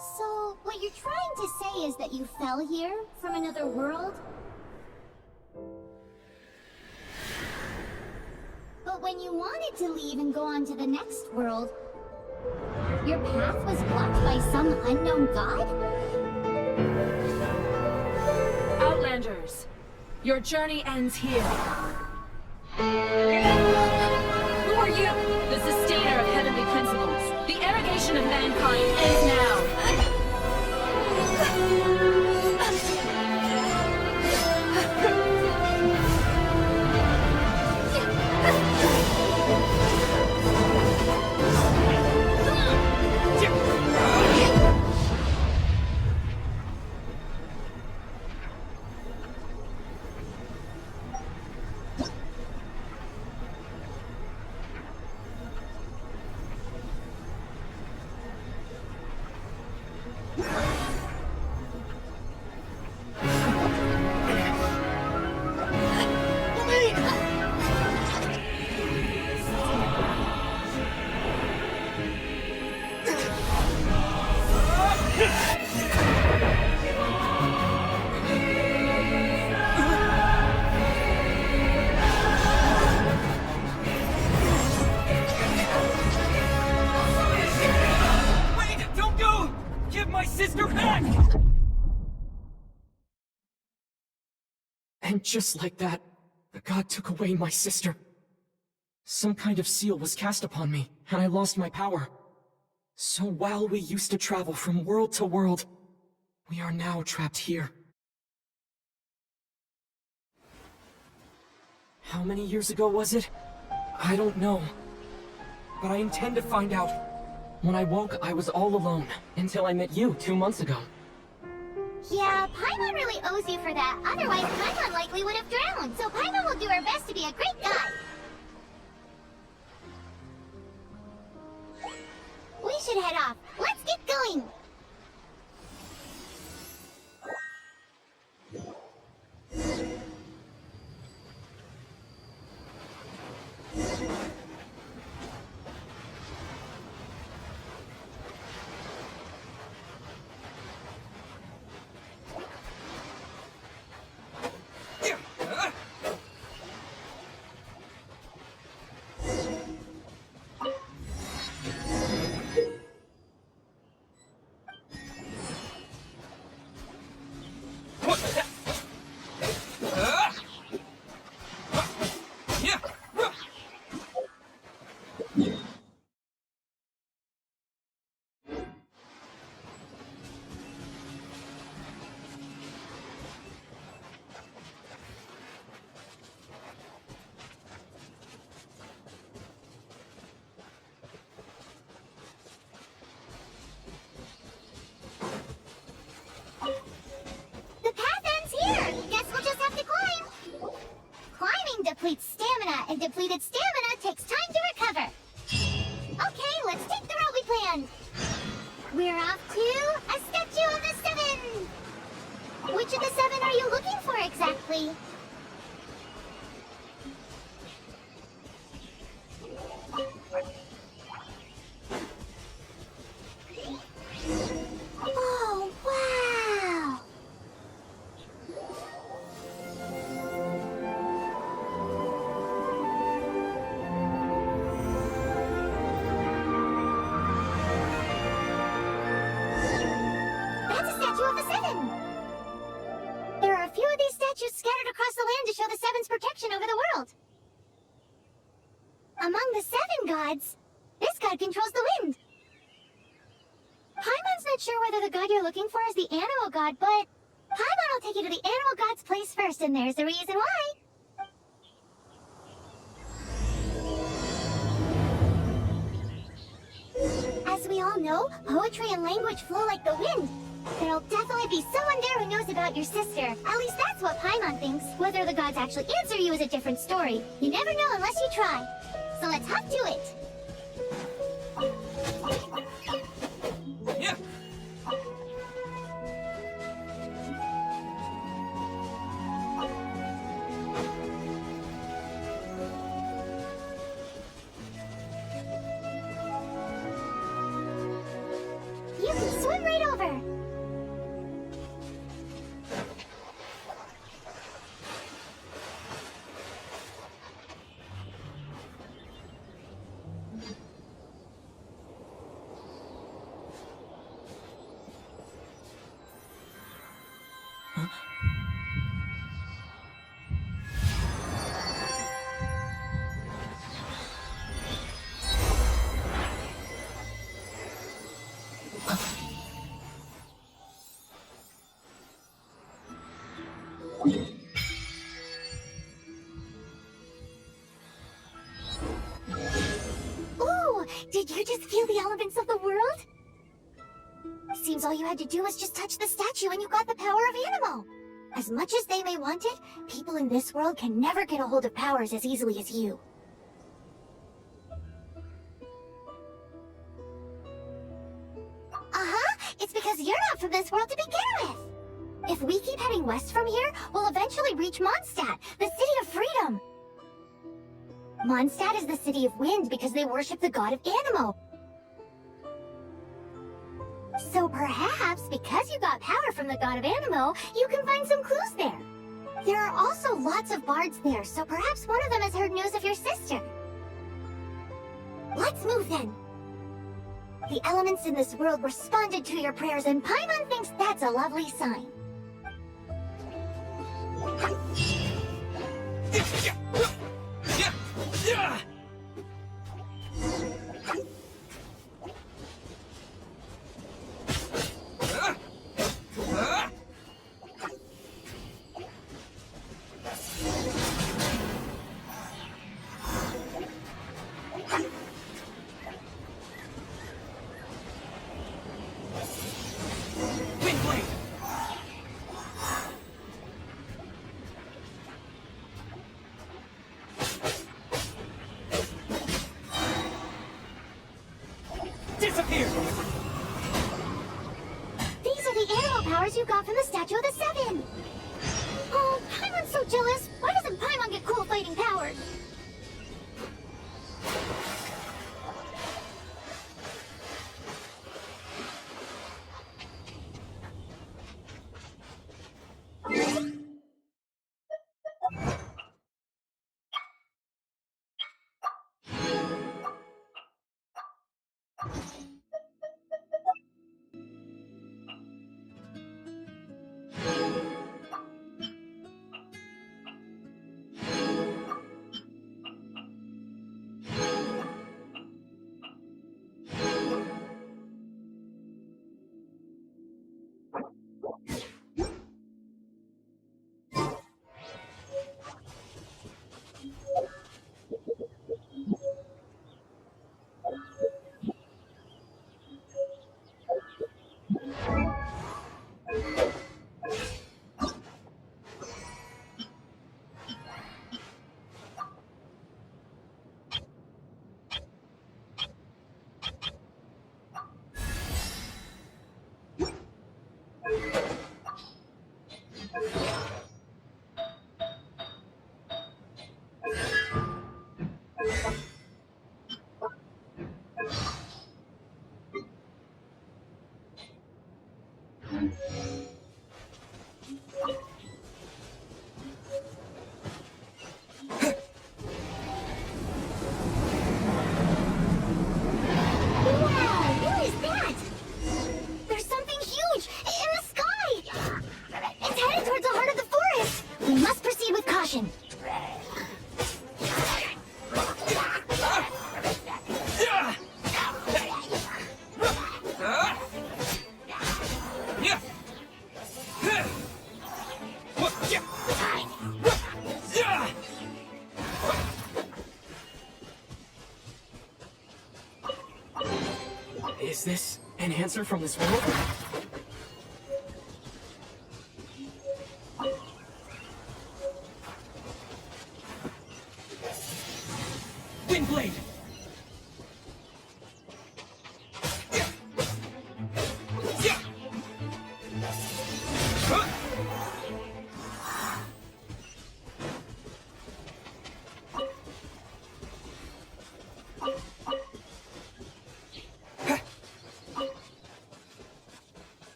So, what you're trying to say is that you fell here from another world? But when you wanted to leave and go on to the next world, your path was blocked by some unknown god? Outlanders, your journey ends here. Who are you? The sustainer of heavenly principles. The irrigation of mankind ends now. And just like that, the god took away my sister. Some kind of seal was cast upon me, and I lost my power. So while we used to travel from world to world, we are now trapped here. How many years ago was it? I don't know. But I intend to find out. When I woke, I was all alone, until I met you 2 months ago. Yeah, Paimon really owes you for that. Otherwise, Paimon likely would have drowned. So Paimon will do her best to be a great guide. We should head off. Let's get going. Depletes stamina, and depleted stamina takes time to recover. Okay, let's take the route we planned. We're off to a statue of the seven. Which of the seven are you looking for exactly? Oh, wow! There are a few of these statues scattered across the land to show the Seven's protection over the world. Among the seven gods, this god controls the wind. Paimon's not sure whether the god you're looking for is the animal god, but Paimon will take you to the animal god's place first, and there's the reason why. As we all know, poetry and language flow like the wind. There'll definitely be someone there who knows about your sister. At least that's what Paimon thinks. Whether the gods actually answer you is a different story. You never know unless you try. So let's hop to it. Yeah. You can swim right over. elements of the world? Seems all you had to do was just touch the statue and you got the power of Animo. As much as they may want it, people in this world can never get a hold of powers as easily as you. It's because you're not from this world to begin with! If we keep heading west from here, we'll eventually reach Mondstadt, the city of freedom! Mondstadt is the city of wind because they worship the god of Animo. So perhaps, because you got power from the god of Animo, you can find some clues there. There are also lots of bards there, so perhaps one of them has heard news of your sister. Let's move then! The elements in this world responded to your prayers, and Paimon thinks that's a lovely sign. Disappear! These are the animal powers you got from the Statue of the Seven! Oh, Paimon's so jealous! Why doesn't Paimon get cool fighting powers? Is this an answer from this world? Windblade! Look at that!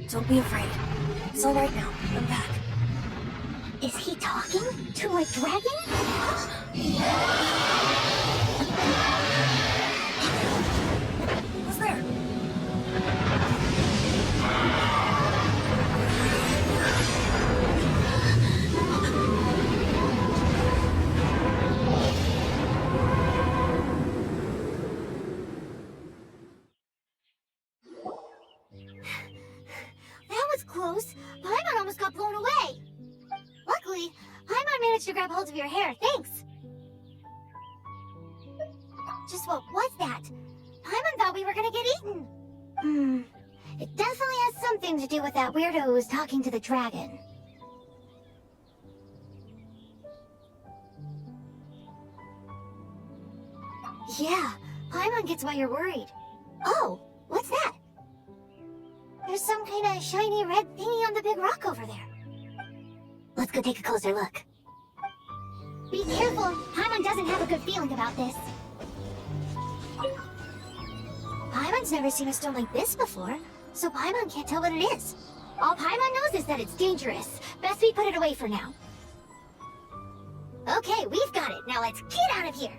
Don't be afraid. It's all right now. I'm back. Is he talking to a dragon? Who's there? managed to grab hold of your hair, thanks. Just what was that? Paimon thought we were gonna get eaten. It definitely has something to do with that weirdo who was talking to the dragon. Yeah, Paimon gets why you're worried. Oh, what's that? There's some kind of shiny red thingy on the big rock over there. Let's go take a closer look. Be careful, Paimon doesn't have a good feeling about this. Paimon's never seen a stone like this before, so Paimon can't tell what it is. All Paimon knows is that it's dangerous. Best we put it away for now. Okay, we've got it. Now let's get out of here.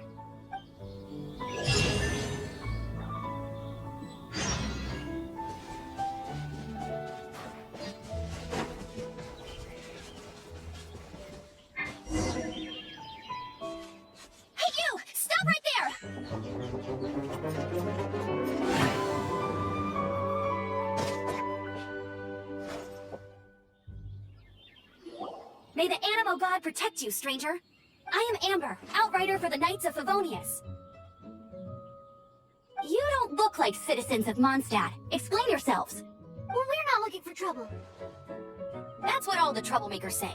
Hey, you! Stop right there! May the Animo God protect you, stranger. I am Amber, outrider for the Knights of Favonius. You don't look like citizens of Mondstadt. Explain yourselves. Well, we're not looking for trouble. That's what all the troublemakers say.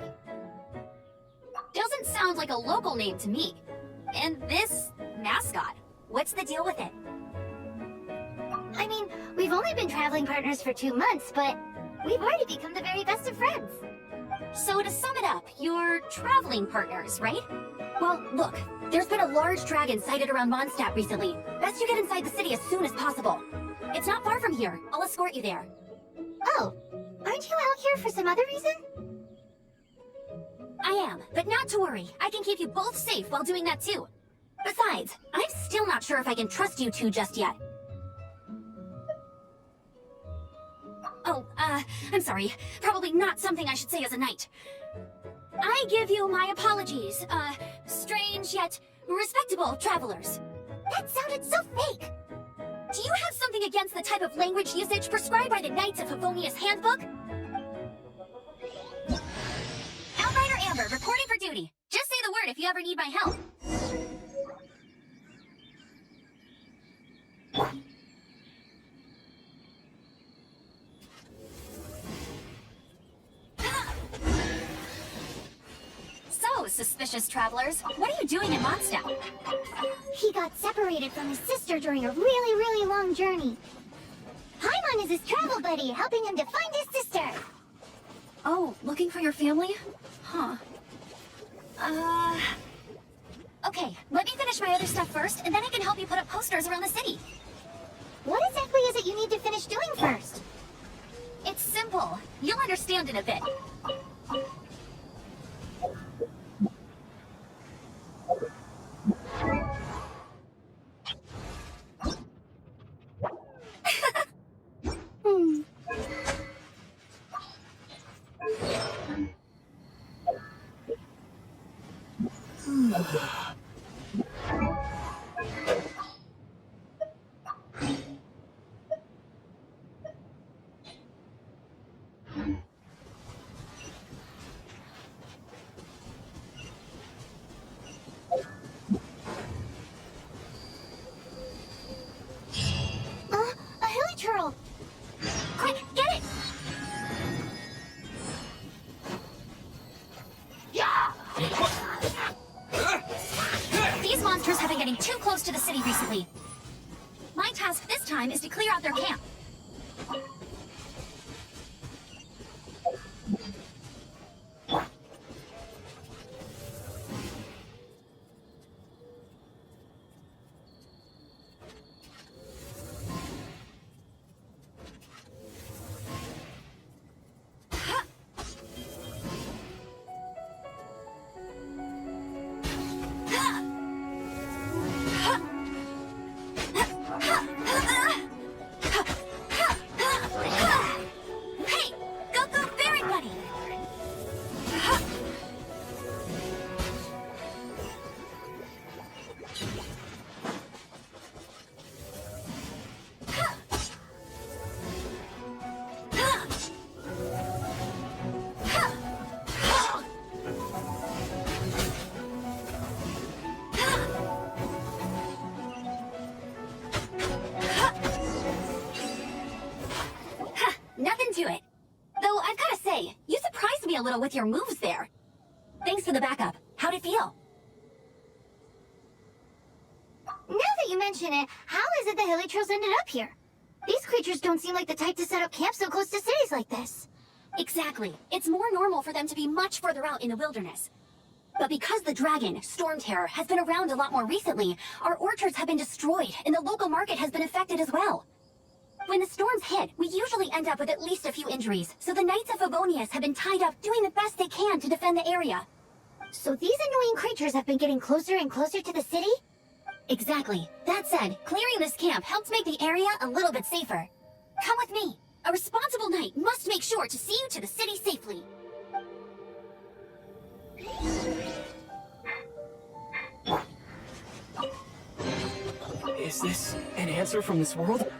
Doesn't sound like a local name to me. And this mascot, what's the deal with it? I mean, we've only been traveling partners for 2 months, but we've already become the very best of friends. So to sum it up, you're traveling partners, right? Well, look, there's been a large dragon sighted around Mondstadt recently. Best you get inside the city as soon as possible. It's not far from here. I'll escort you there. Oh, aren't you out here for some other reason? I am, but not to worry. I can keep you both safe while doing that too. Besides, I'm still not sure if I can trust you two just yet. Oh, I'm sorry. Probably not something I should say as a knight. I give you my apologies, strange yet respectable travelers. That sounded so fake. Do you have something against the type of language usage prescribed by the Knights of Favonius Handbook? Outrider Amber, reporting for duty. Just say the word if you ever need my help. So, suspicious travelers, what are you doing in Mondstadt? He got separated from his sister during a really long journey. Paimon is his travel buddy, helping him to find his sister. Oh, looking for your family? Huh. Okay, let me finish my other stuff first, and then I can help you put up posters around the city. What exactly is it you need to finish doing first? It's simple. You'll understand in a bit. A hilly turtle. Quick, get it! These monsters have been getting too close to the city recently. My task this time is to clear out their camp. a little with your moves there. Thanks for the backup. How'd it feel? Now that you mention it, how is it the Hilichurls ended up here? These creatures don't seem like the type to set up camp so close to cities like this. Exactly. It's more normal for them to be much further out in the wilderness. But because the dragon, Storm Terror, has been around a lot more recently, our orchards have been destroyed, and the local market has been affected as well. When the storms hit, we usually end up with at least a few injuries, so the Knights of Favonius have been tied up doing the best they can to defend the area. So these annoying creatures have been getting closer and closer to the city? Exactly. That said, clearing this camp helps make the area a little bit safer. Come with me. A responsible knight must make sure to see you to the city safely. Is this an answer from this world?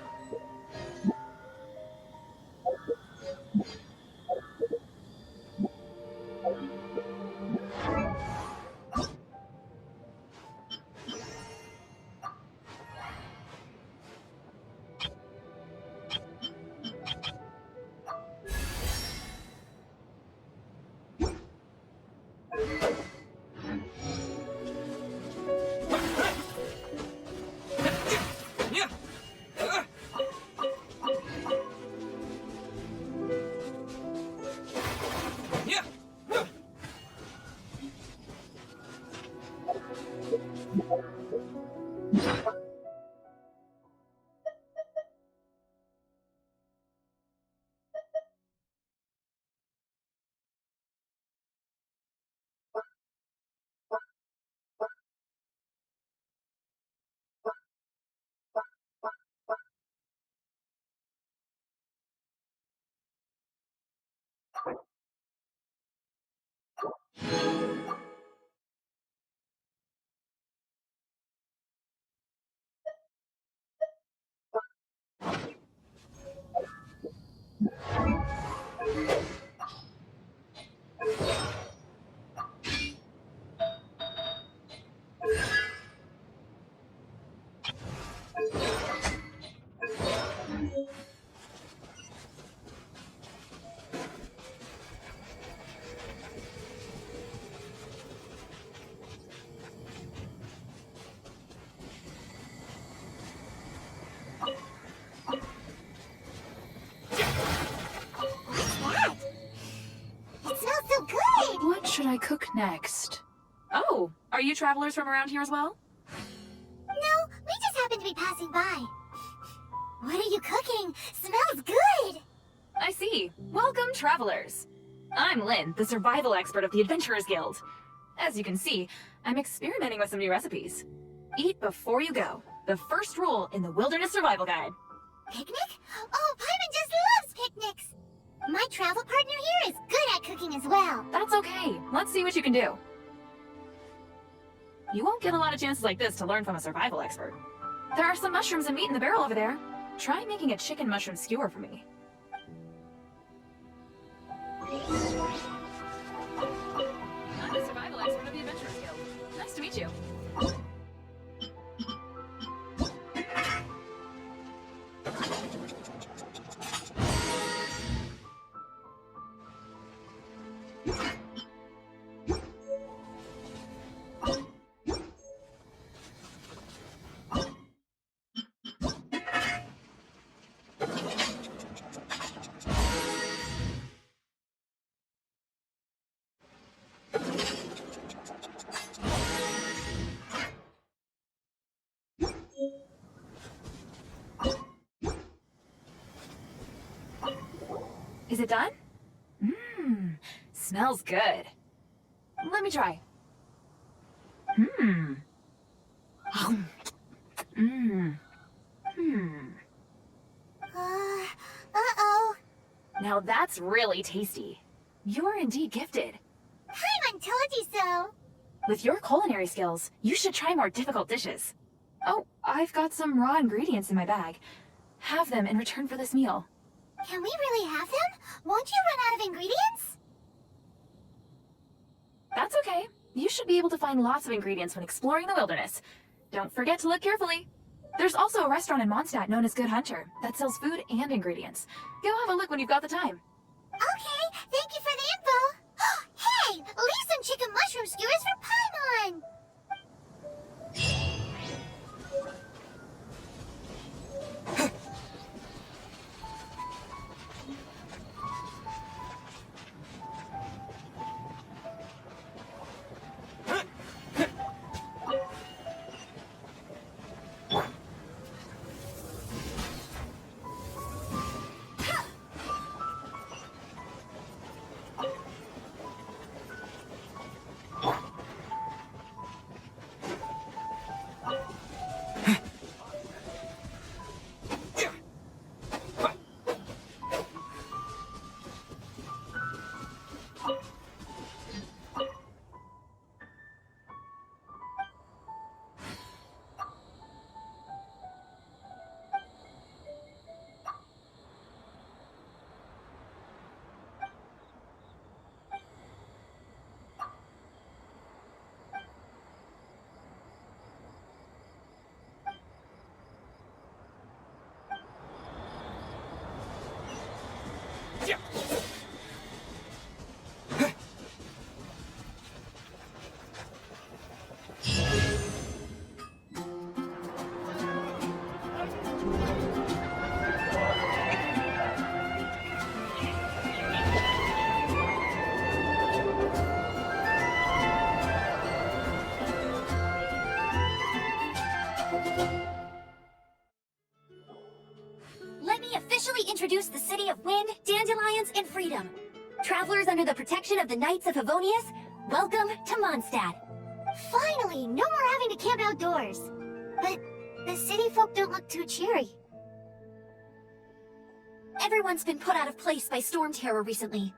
What should I cook next? Oh, are you travelers from around here as well? No, we just happened to be passing by. What are you cooking? Smells good! I see. Welcome, travelers. I'm Lynn, the survival expert of the Adventurers Guild. As you can see, I'm experimenting with some new recipes. Eat before you go. The first rule in the Wilderness Survival Guide. Picnic? Oh, Paimon just loves picnics! My travel partner here is good at cooking as well. That's okay. Let's see what you can do. You won't get a lot of chances like this to learn from a survival expert. There are some mushrooms and meat in the barrel over there. Try making a chicken mushroom skewer for me. I'm the survival expert of the Adventurers Guild. Nice to meet you. Is it done? Mmm, smells good. Let me try. Mmm. Mmm. Hmm. Uh-oh. Now that's really tasty. You're indeed gifted. Paimon told you so. With your culinary skills, you should try more difficult dishes. Oh, I've got some raw ingredients in my bag. Have them in return for this meal. Can we really have them? Won't you run out of ingredients? That's okay. You should be able to find lots of ingredients when exploring the wilderness. Don't forget to look carefully. There's also a restaurant in Mondstadt known as Good Hunter that sells food and ingredients. Go have a look when you've got the time. Okay, thank you for the info. science, and freedom. Travelers under the protection of the Knights of Favonius, welcome to Mondstadt. Finally, no more having to camp outdoors. But the city folk don't look too cheery. Everyone's been put out of place by storm terror recently.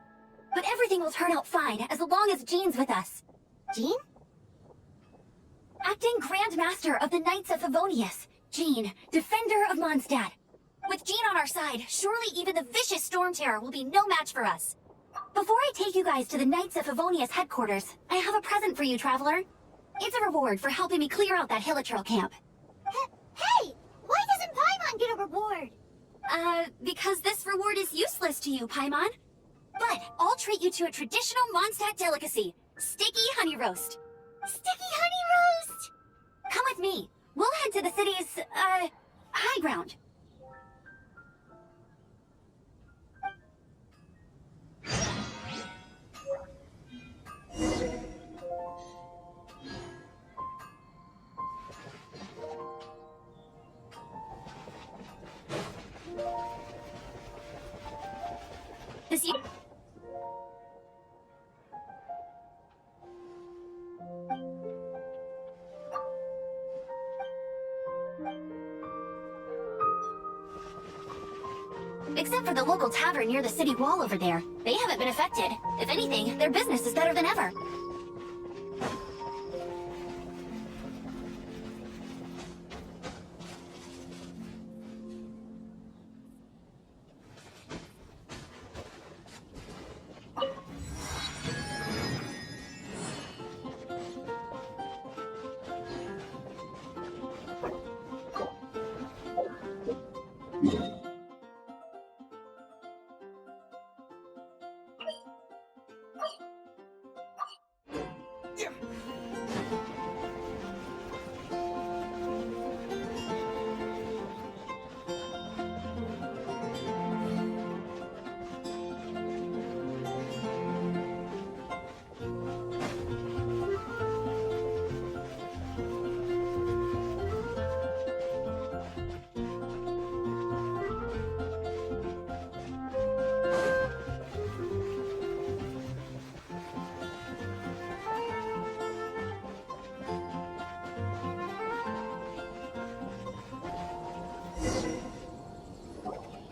But everything will turn out fine as long as Jean's with us. Jean? Acting Grand Master of the Knights of Favonius, Jean, Defender of Mondstadt. With Jean on our side, surely even the vicious storm terror will be no match for us. Before I take you guys to the Knights of Favonius headquarters, I have a present for you, Traveler. It's a reward for helping me clear out that Hilichurl camp. Hey! Why doesn't Paimon get a reward? Because this reward is useless to you, Paimon. But I'll treat you to a traditional Mondstadt delicacy, sticky honey roast. Sticky honey roast! Come with me. We'll head to the city's, high ground. This year... Except for the local tavern near the city wall over there. They haven't been affected. If anything, their business is better than ever.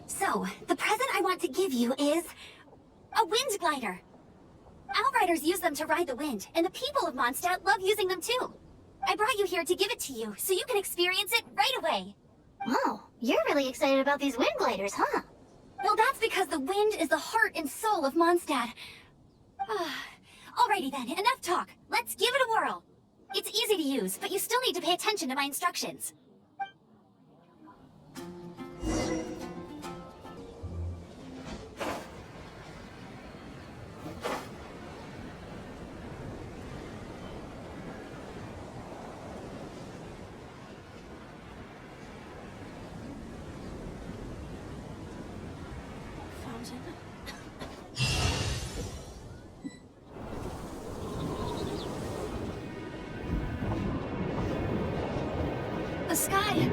So, the present I want to give you is... a wind glider. Outriders use them to ride the wind, and the people of Mondstadt love using them too. I brought you here to give it to you, so you can experience it right away. Oh, you're really excited about these wind gliders, huh? Well, that's because the wind is the heart and soul of Mondstadt. Alrighty then, enough talk. Let's give it a whirl. It's easy to use, but you still need to pay attention to my instructions. The sky.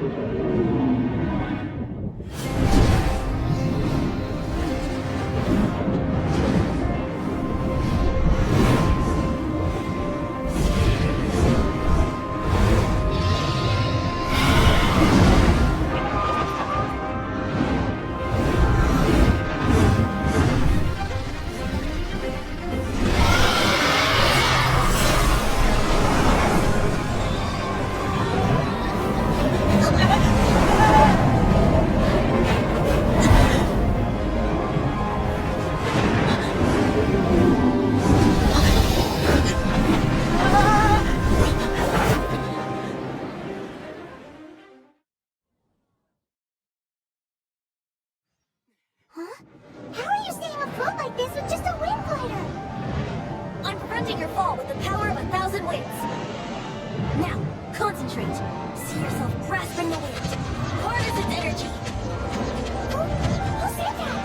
Huh? How are you staying afloat like this with just a wind glider? I'm preventing your fall with the power of 1,000 winds. Now, concentrate. See yourself grasping the wind. Harness its energy. Who said that?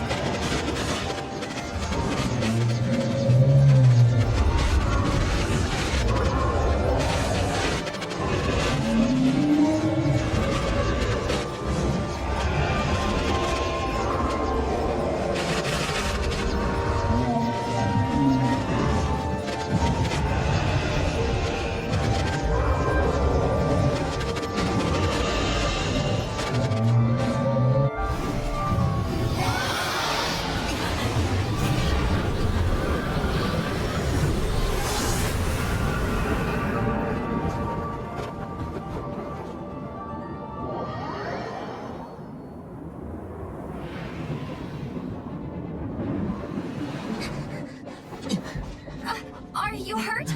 Are you hurt?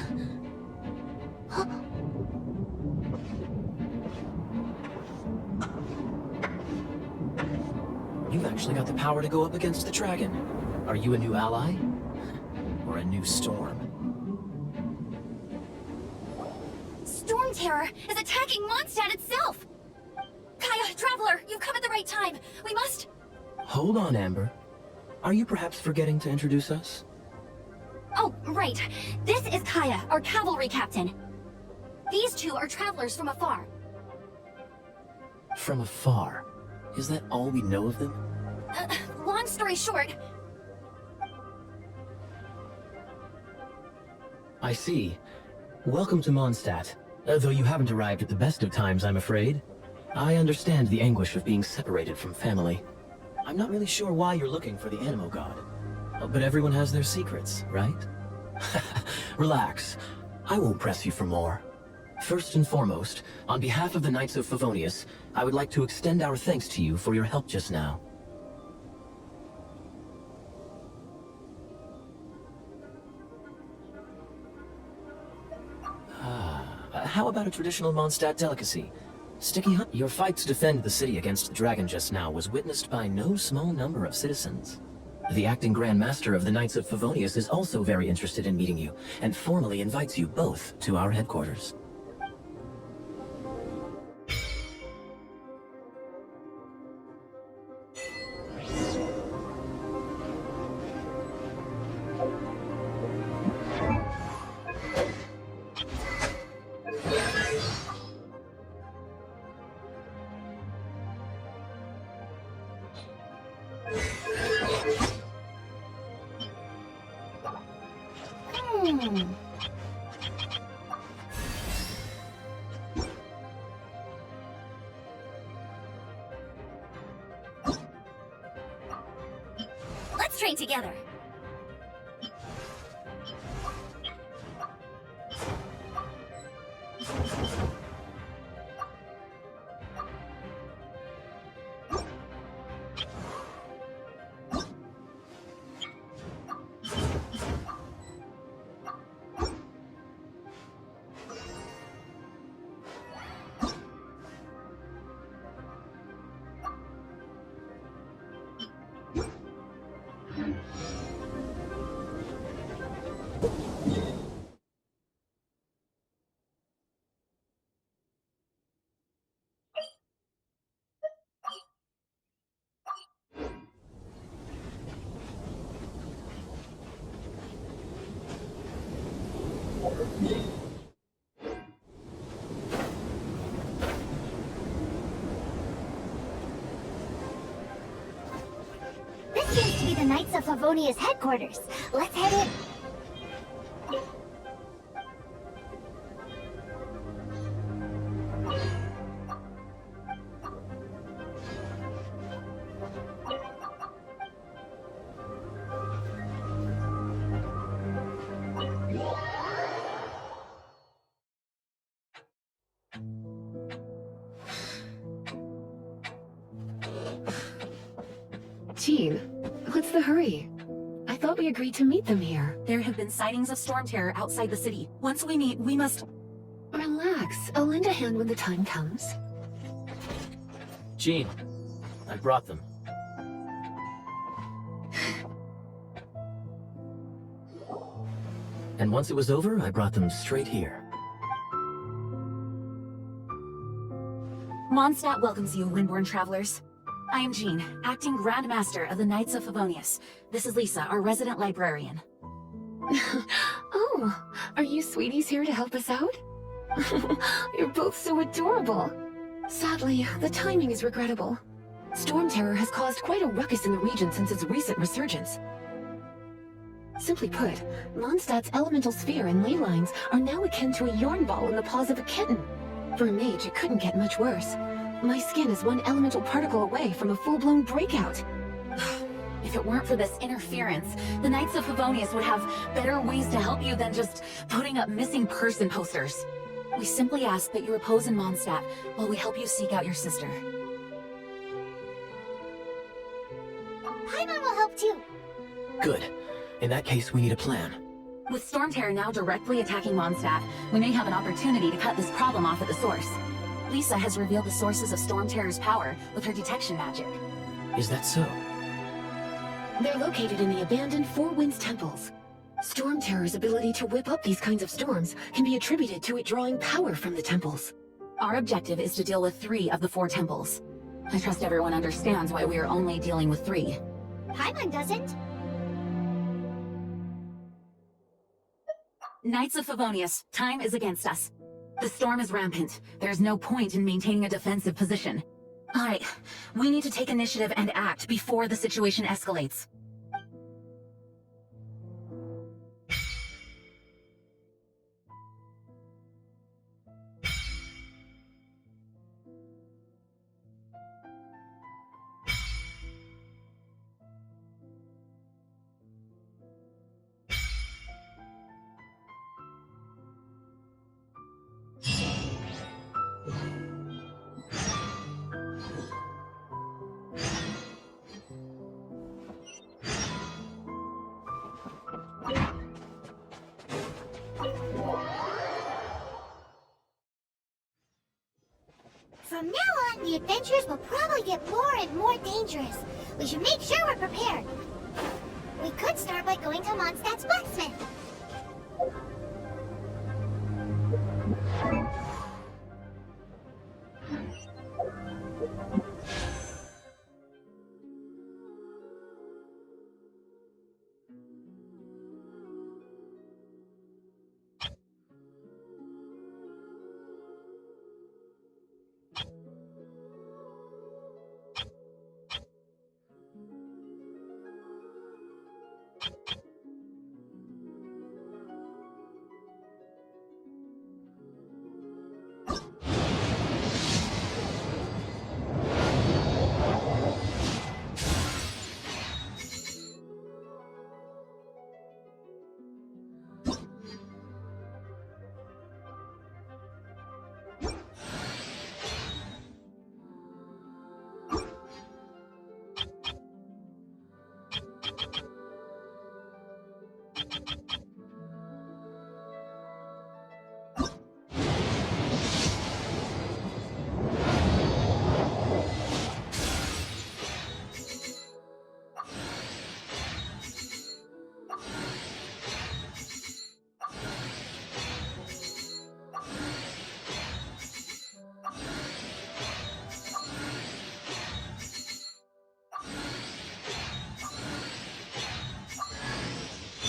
You've actually got the power to go up against the dragon. Are you a new ally? Or a new storm? Storm Terror is attacking Mondstadt itself! Kaya, Traveler, you've come at the right time. We must... Hold on, Amber. Are you perhaps forgetting to introduce us? Oh, right. This is Kaya, our cavalry captain. These two are travelers from afar. From afar? Is that all we know of them? Long story short... I see. Welcome to Mondstadt. Though you haven't arrived at the best of times, I'm afraid. I understand the anguish of being separated from family. I'm not really sure why you're looking for the Animo God. But everyone has their secrets, right? Relax. I won't press you for more. First and foremost, on behalf of the Knights of Favonius, I would like to extend our thanks to you for your help just now. How about a traditional Mondstadt delicacy? Sticky Hunt? Your fight to defend the city against the dragon just now was witnessed by no small number of citizens. The acting Grand Master of the Knights of Favonius is also very interested in meeting you, and formally invites you both to our headquarters. Let's train together. This seems to be the Knights of Favonius headquarters. Let's head in. Jean, what's the hurry? I thought we agreed to meet them here. There have been sightings of Storm Terror outside the city. Once we meet, we must... Relax. I'll lend a hand when the time comes. Jean, I brought them. And once it was over, I brought them straight here. Mondstadt welcomes you, Windborn travelers. I am Jean, acting Grand Master of the Knights of Favonius. This is Lisa, our resident librarian. Oh, are you sweeties here to help us out? You're both so adorable. Sadly, the timing is regrettable. Storm Terror has caused quite a ruckus in the region since its recent resurgence. Simply put, Mondstadt's elemental sphere and ley lines are now akin to a yarn ball in the paws of a kitten. For a mage, it couldn't get much worse. My skin is one elemental particle away from a full-blown breakout. If it weren't for this interference, the Knights of Favonius would have better ways to help you than just putting up missing person posters. We simply ask that you repose in Mondstadt while we help you seek out your sister. Paimon will help too. Good. In that case, we need a plan. With Storm Terror now directly attacking Mondstadt, we may have an opportunity to cut this problem off at the source. Lisa has revealed the sources of Storm Terror's power with her detection magic. Is that so? They're located in the abandoned Four Winds temples. Storm Terror's ability to whip up these kinds of storms can be attributed to it drawing power from the temples. Our objective is to deal with 3 of the 4 temples. I trust everyone understands why we are only dealing with 3. Paimon doesn't. Knights of Favonius, time is against us. The storm is rampant. There's no point in maintaining a defensive position. Alright, we need to take initiative and act before the situation escalates. From now on, the adventures will probably get more and more dangerous. We should make sure we're prepared. We could start by going to Mondstadt's blacksmith.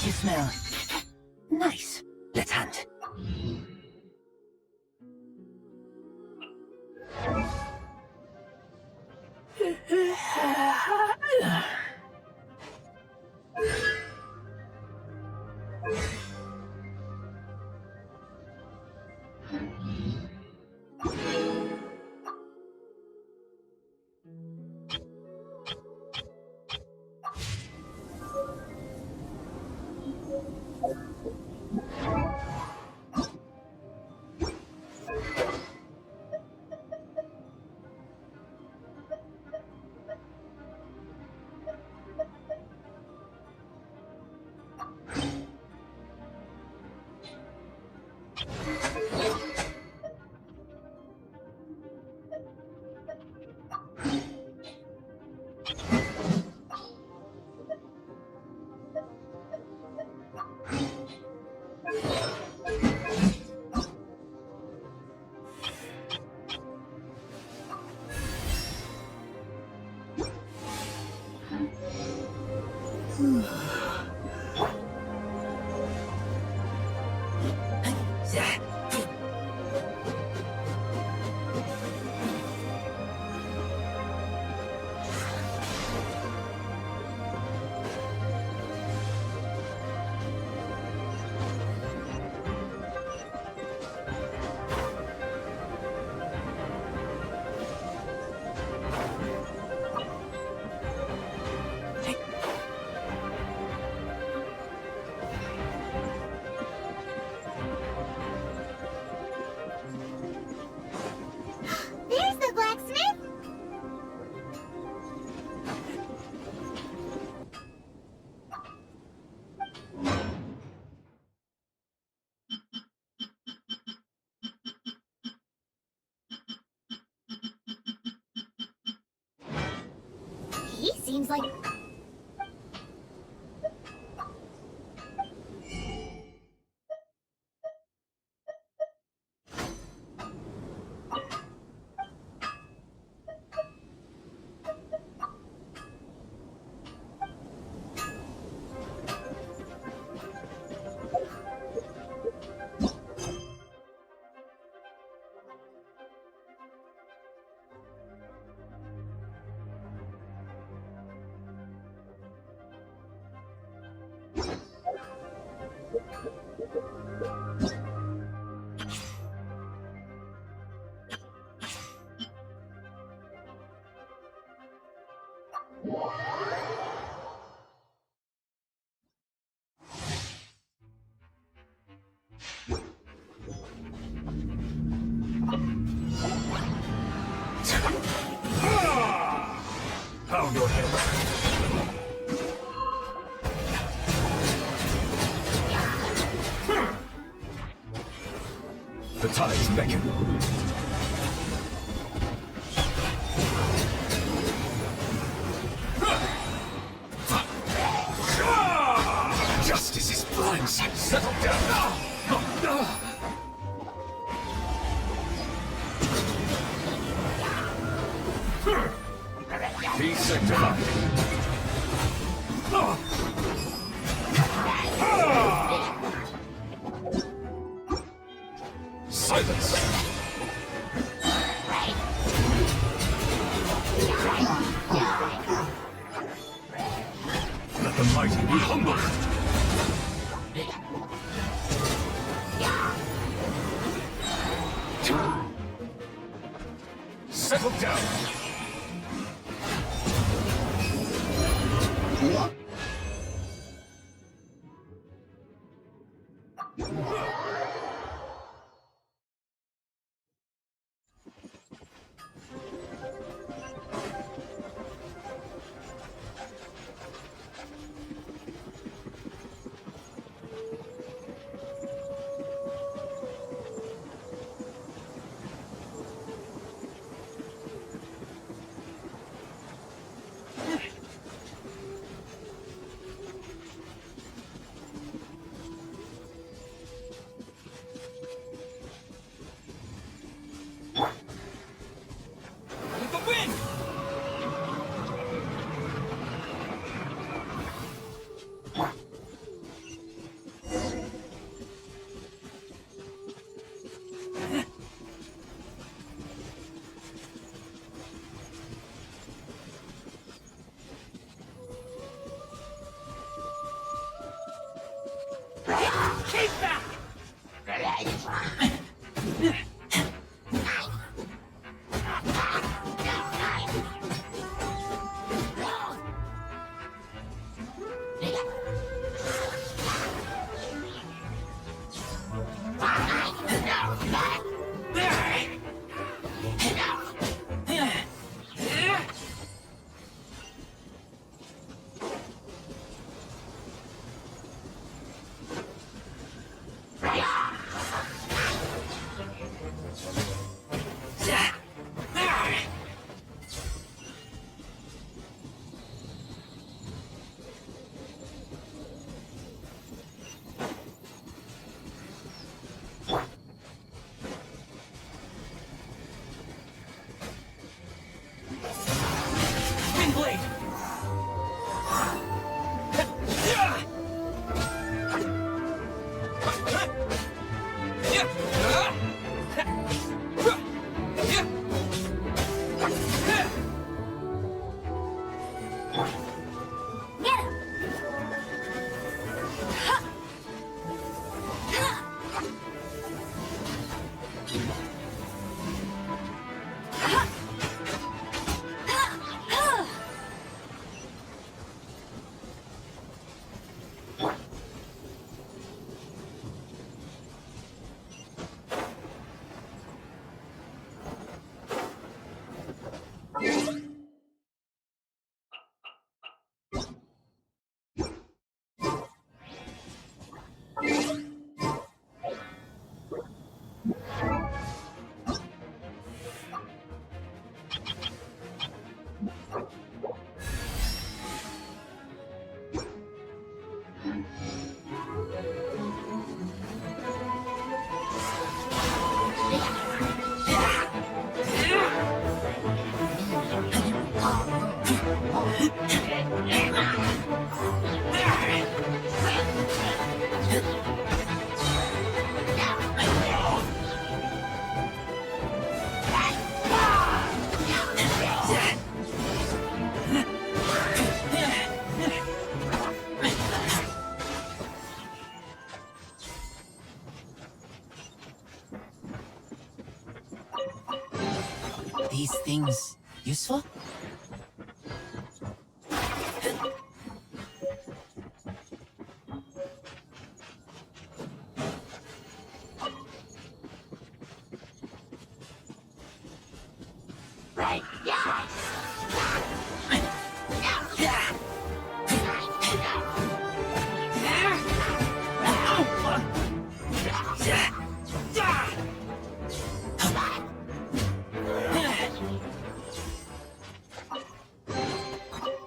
You smell nice. Let's hunt. He seems like... Pound your head. The tides beckon. Justice is blind. Settle down. Be sanctified. Silence. Let the mighty be humbled. Settle down. These things useful?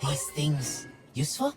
These things useful?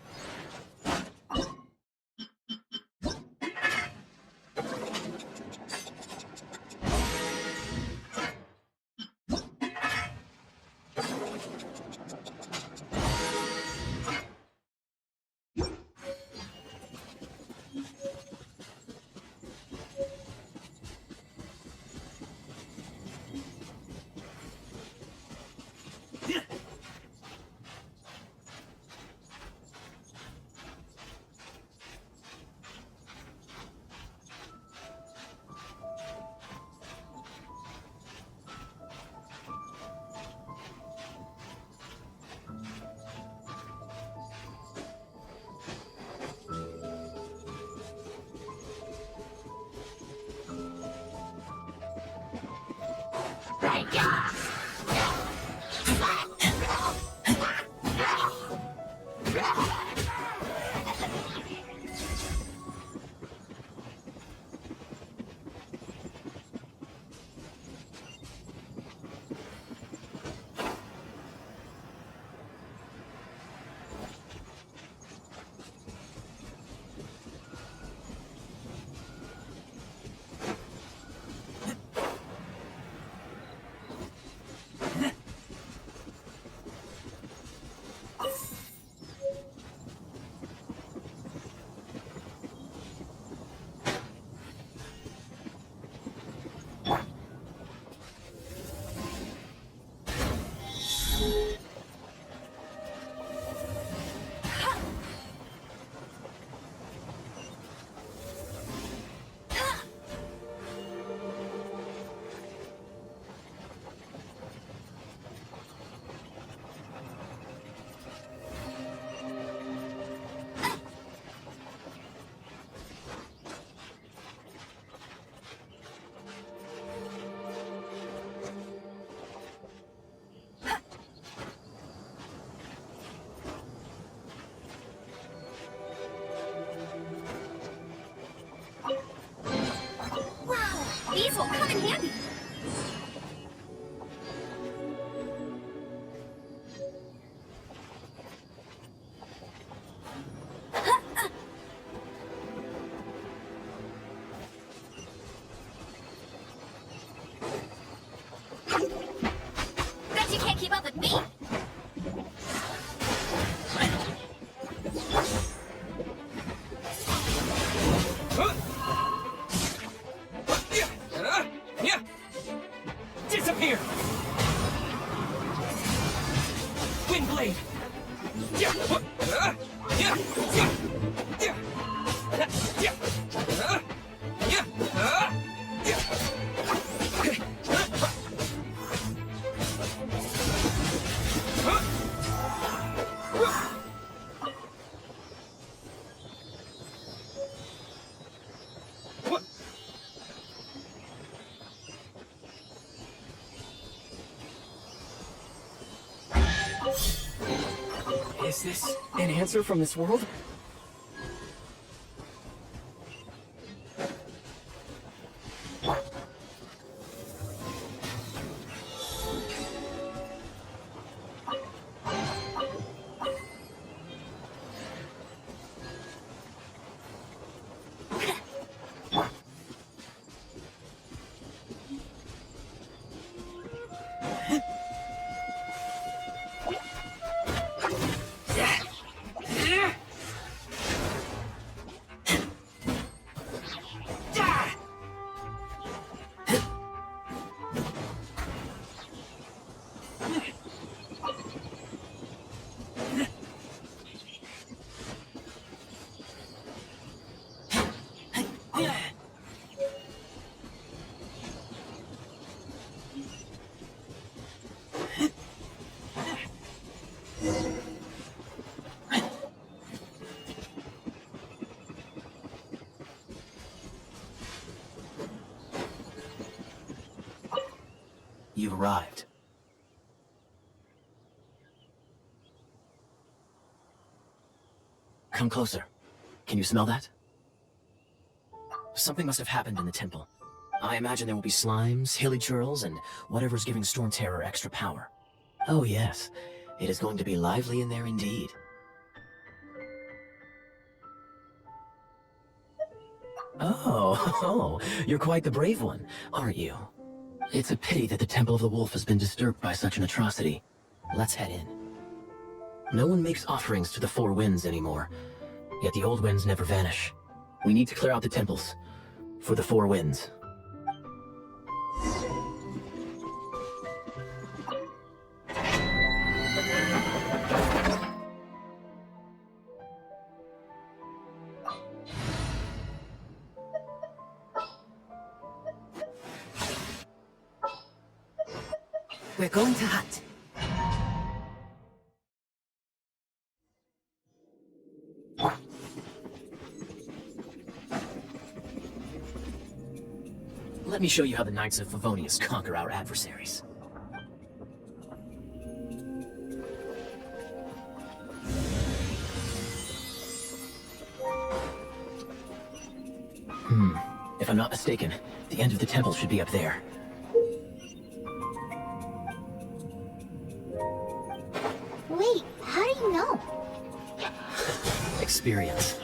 These will come in handy. Bet you can't keep up with me. Disappear! Windblade! Is this an answer from this world? You've arrived. Come closer. Can you smell that? Something must have happened in the temple. I imagine there will be slimes, hilly churls, and whatever's giving Storm Terror extra power. Oh yes, it is going to be lively in there indeed. Oh, you're quite the brave one, aren't you? It's a pity that the Temple of the Wolf has been disturbed by such an atrocity. Let's head in. No one makes offerings to the Four Winds anymore, yet the old winds never vanish. We need to clear out the temples for the Four Winds. We're going to hunt. Let me show you how the Knights of Favonius conquer our adversaries. If I'm not mistaken, the end of the temple should be up there. Wait, how do you know? Experience.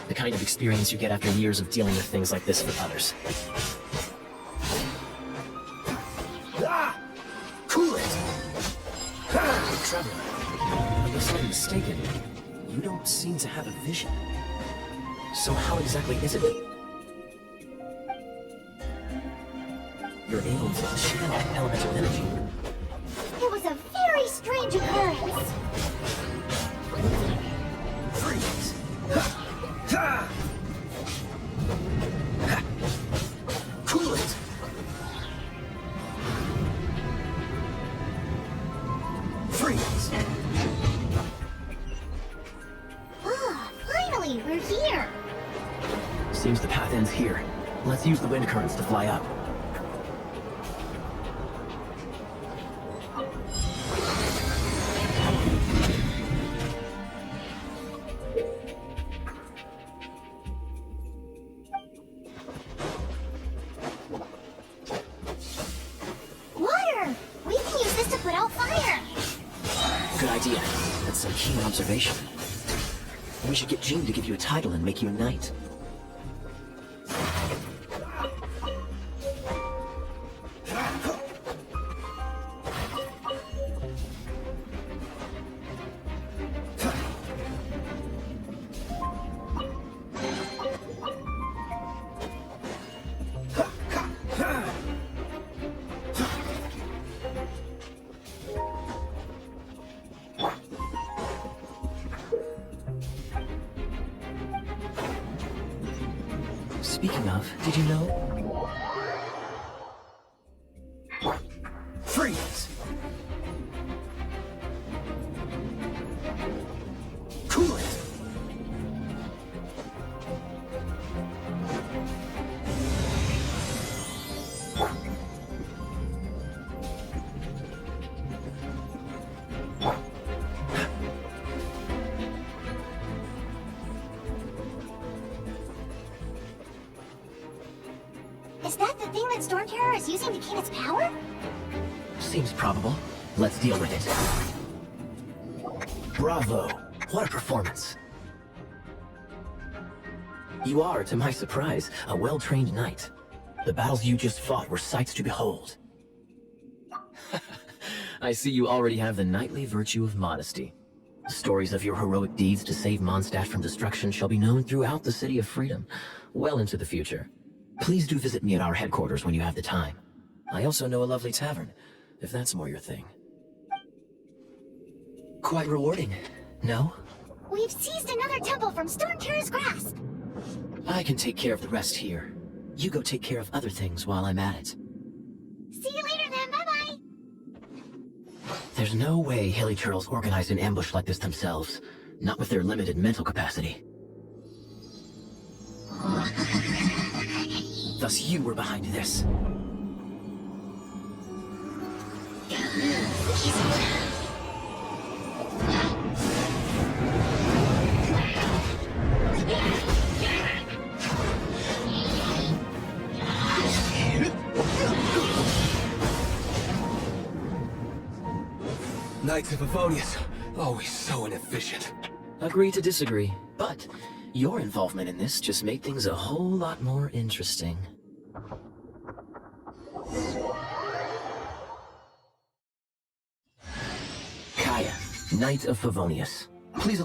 The kind of experience you get after years of dealing with things like this with others. Cool it! Trevor, unless I'm mistaken, you don't seem to have a vision. So how exactly is it that you're able to channel elemental energy? It was a very strange occurrence. Freeze! Cool it! Freeze! Ah, finally, we're here. Seems the path ends here. Let's use the wind currents to fly up. Water! We can use this to put out fire. Good idea. That's some keen observation. We should get Jean to give you a title and make you a knight. Speaking of, did you know? Freeze! Cool it! Is that the thing that Storm Terror is using to gain its power? Seems probable. Let's deal with it. Bravo! What a performance! You are, to my surprise, a well-trained knight. The battles you just fought were sights to behold. I see you already have the knightly virtue of modesty. Stories of your heroic deeds to save Mondstadt from destruction shall be known throughout the City of Freedom, well into the future. Please do visit me at our headquarters when you have the time. I also know a lovely tavern, if that's more your thing. Quite rewarding, no? We've seized another temple from Storm Terror's grasp. I can take care of the rest here. You go take care of other things while I'm at it. See you later then, bye-bye. There's no way Hilly Churls organized an ambush like this themselves, not with their limited mental capacity. Thus you were behind this. Knights of Favonius, always so inefficient. Agree to disagree, but your involvement in this just made things a whole lot more interesting. Kaya, Knight of Favonius. Please...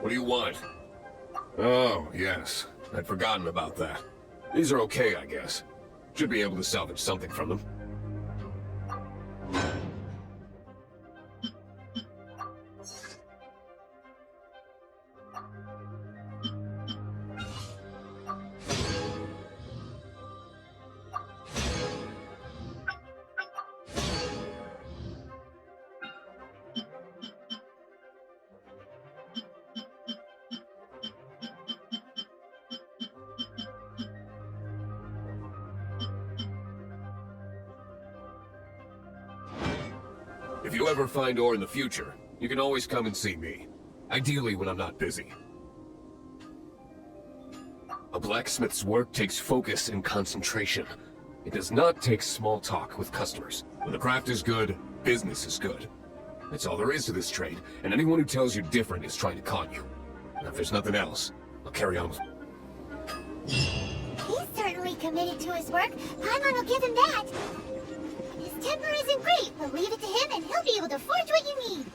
What do you want? Oh, yes. I'd forgotten about that. These are okay, I guess. Should be able to salvage something from them. If you ever find ore in the future, you can always come and see me. Ideally when I'm not busy. A blacksmith's work takes focus and concentration. It does not take small talk with customers. When the craft is good, business is good. That's all there is to this trade, and anyone who tells you different is trying to con you. Now, if there's nothing else, I'll carry on with... He's certainly committed to his work. Paimon will give him that. His temper isn't great, but leave it to him and he'll be able to forge what you need.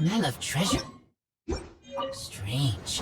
Smell of treasure? Strange.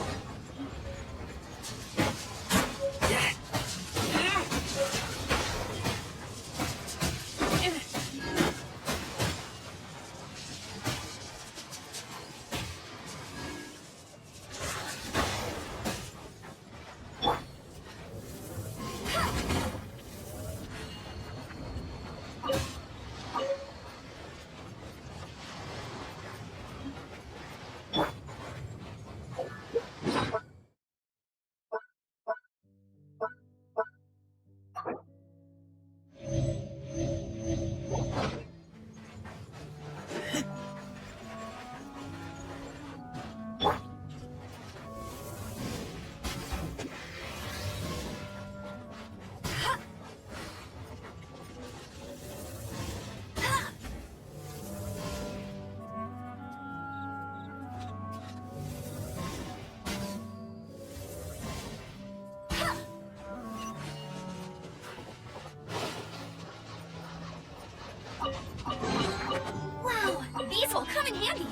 Wow, these will come in handy.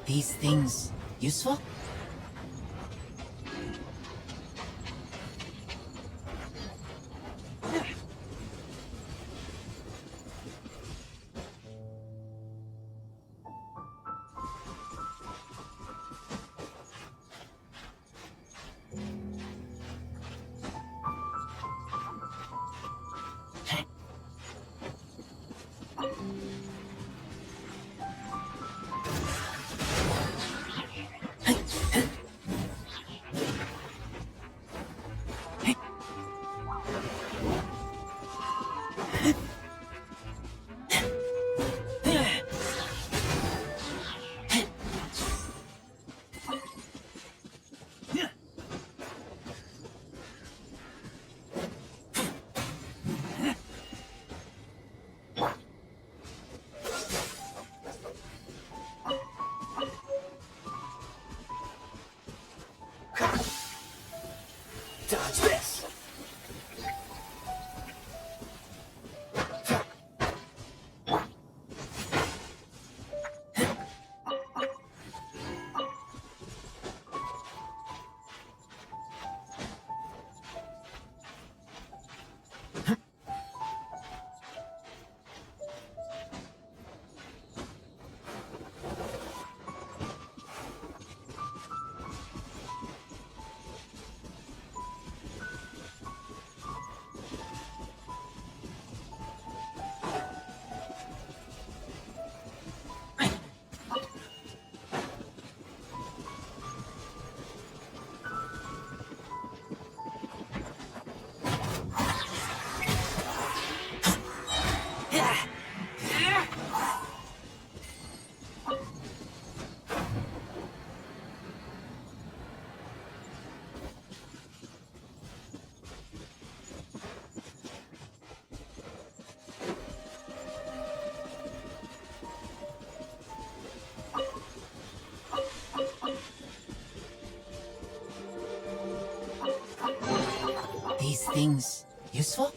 These things useful? Dodge this! These things useful?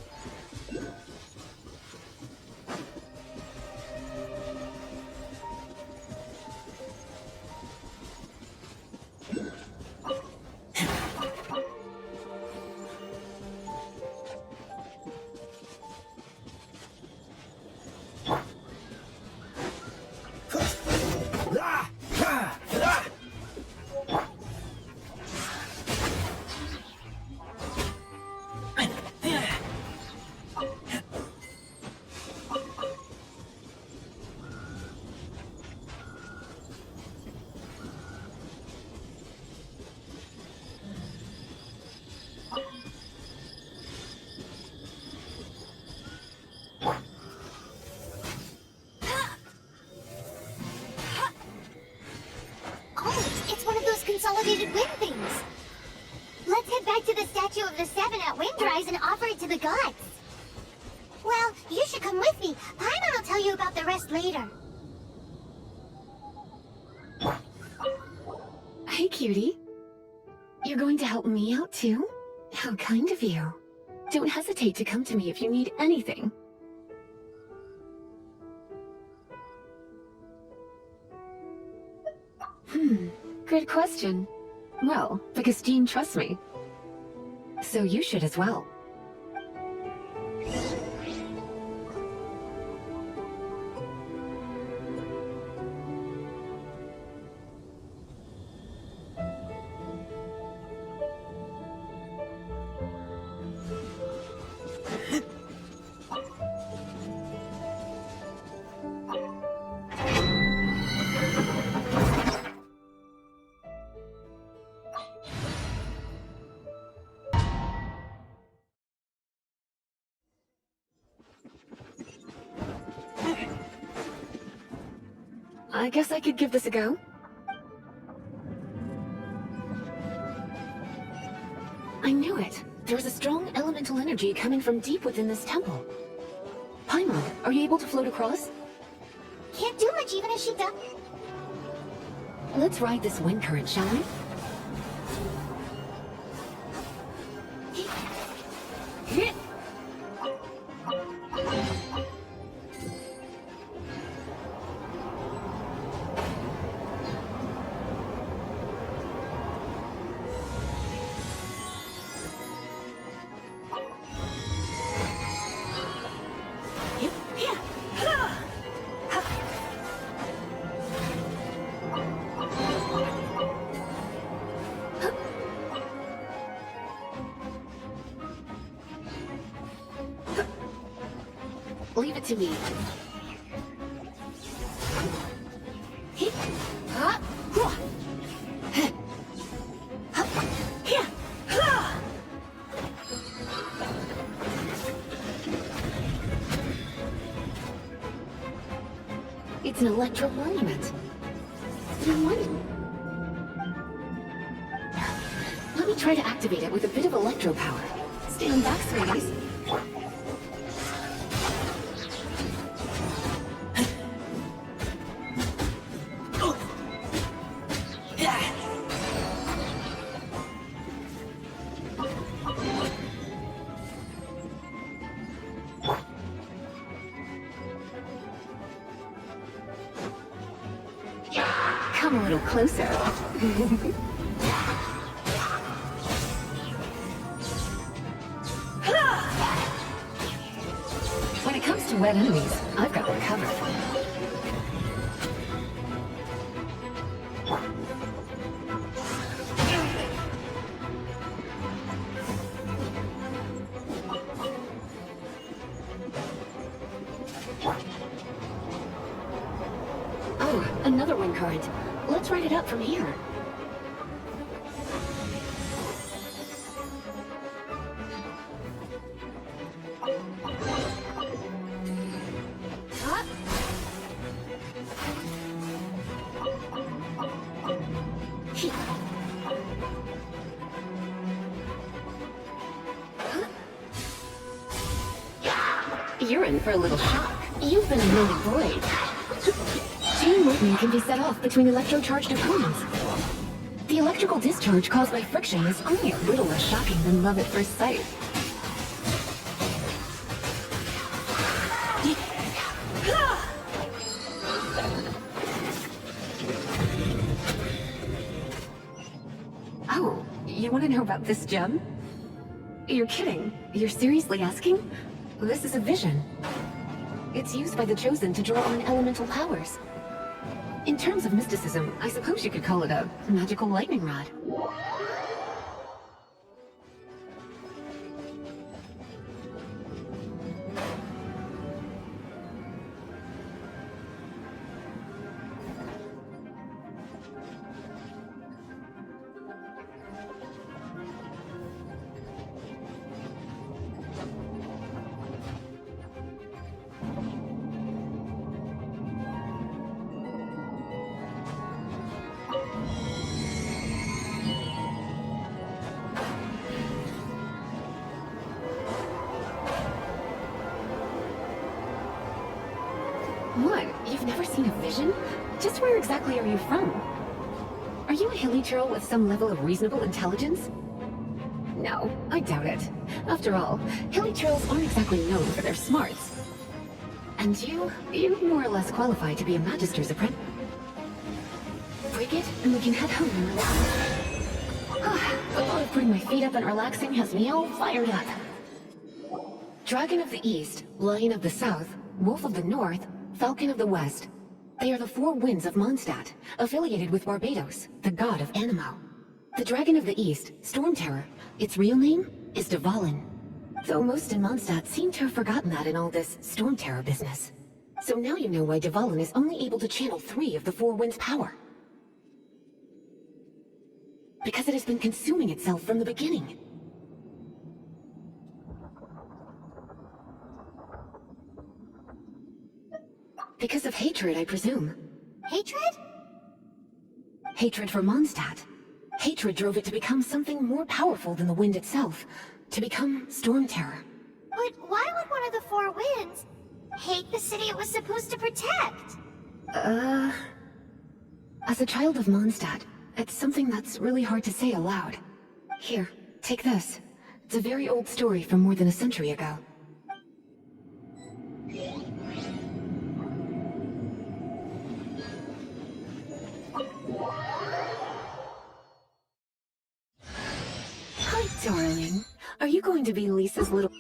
Oh, it's one of those consolidated win things. Let's the seven at Windrise and offer it to the gods. Well, you should come with me. Paimon will tell you about the rest later. Hey, cutie. You're going to help me out too? How kind of you. Don't hesitate to come to me if you need anything. Good question. Well, because Jean trusts me. So you should as well. I guess I could give this a go. I knew it. There was a strong elemental energy coming from deep within this temple. Paimon, are you able to float across? Can't do much even if she does. Let's ride this wind current, shall we? Leave it to me. It's an electro monument. Let me try to activate it with a bit of electro power. Stand back, sweeties. Come a little closer. When it comes to wet enemies, I've got them covered. Oh, another wind current. Let's ride it up from here. You're in for a little shock. You've been a naughty boy. Chain lightning can be set off between electro-charged opponents. The electrical discharge caused by friction is only a little less shocking than love at first sight. Oh, you want to know about this gem? You're kidding. You're seriously asking? This is a vision. It's used by the Chosen to draw on elemental powers. In terms of mysticism, I suppose you could call it a magical lightning rod. What? You've never seen a vision? Just where exactly are you from? Are you a hilly churl with some level of reasonable intelligence? No, I doubt it. After all, hilly churls aren't exactly known for their smarts. And you more or less qualify to be a Magister's apprentice. Break it, and we can head home and relax. The thought of putting my feet up and relaxing has me all fired up. Dragon of the East, Lion of the South, Wolf of the North, Falcon of the West. They are the four winds of Mondstadt, affiliated with Barbados, the god of Anemo. The Dragon of the East, Storm Terror, its real name is Dvalin. Though most in Mondstadt seem to have forgotten that in all this Storm Terror business. So now you know why Dvalin is only able to channel 3 of the four winds' power. Because it has been consuming itself from the beginning. Because of hatred, I presume. Hatred? Hatred for Mondstadt. Hatred drove it to become something more powerful than the wind itself. To become Storm Terror. But why would one of the four winds hate the city it was supposed to protect? As a child of Mondstadt, it's something that's really hard to say aloud. Here, take this. It's a very old story from more than a century ago. Hi, darling. Are you going to be Lisa's little...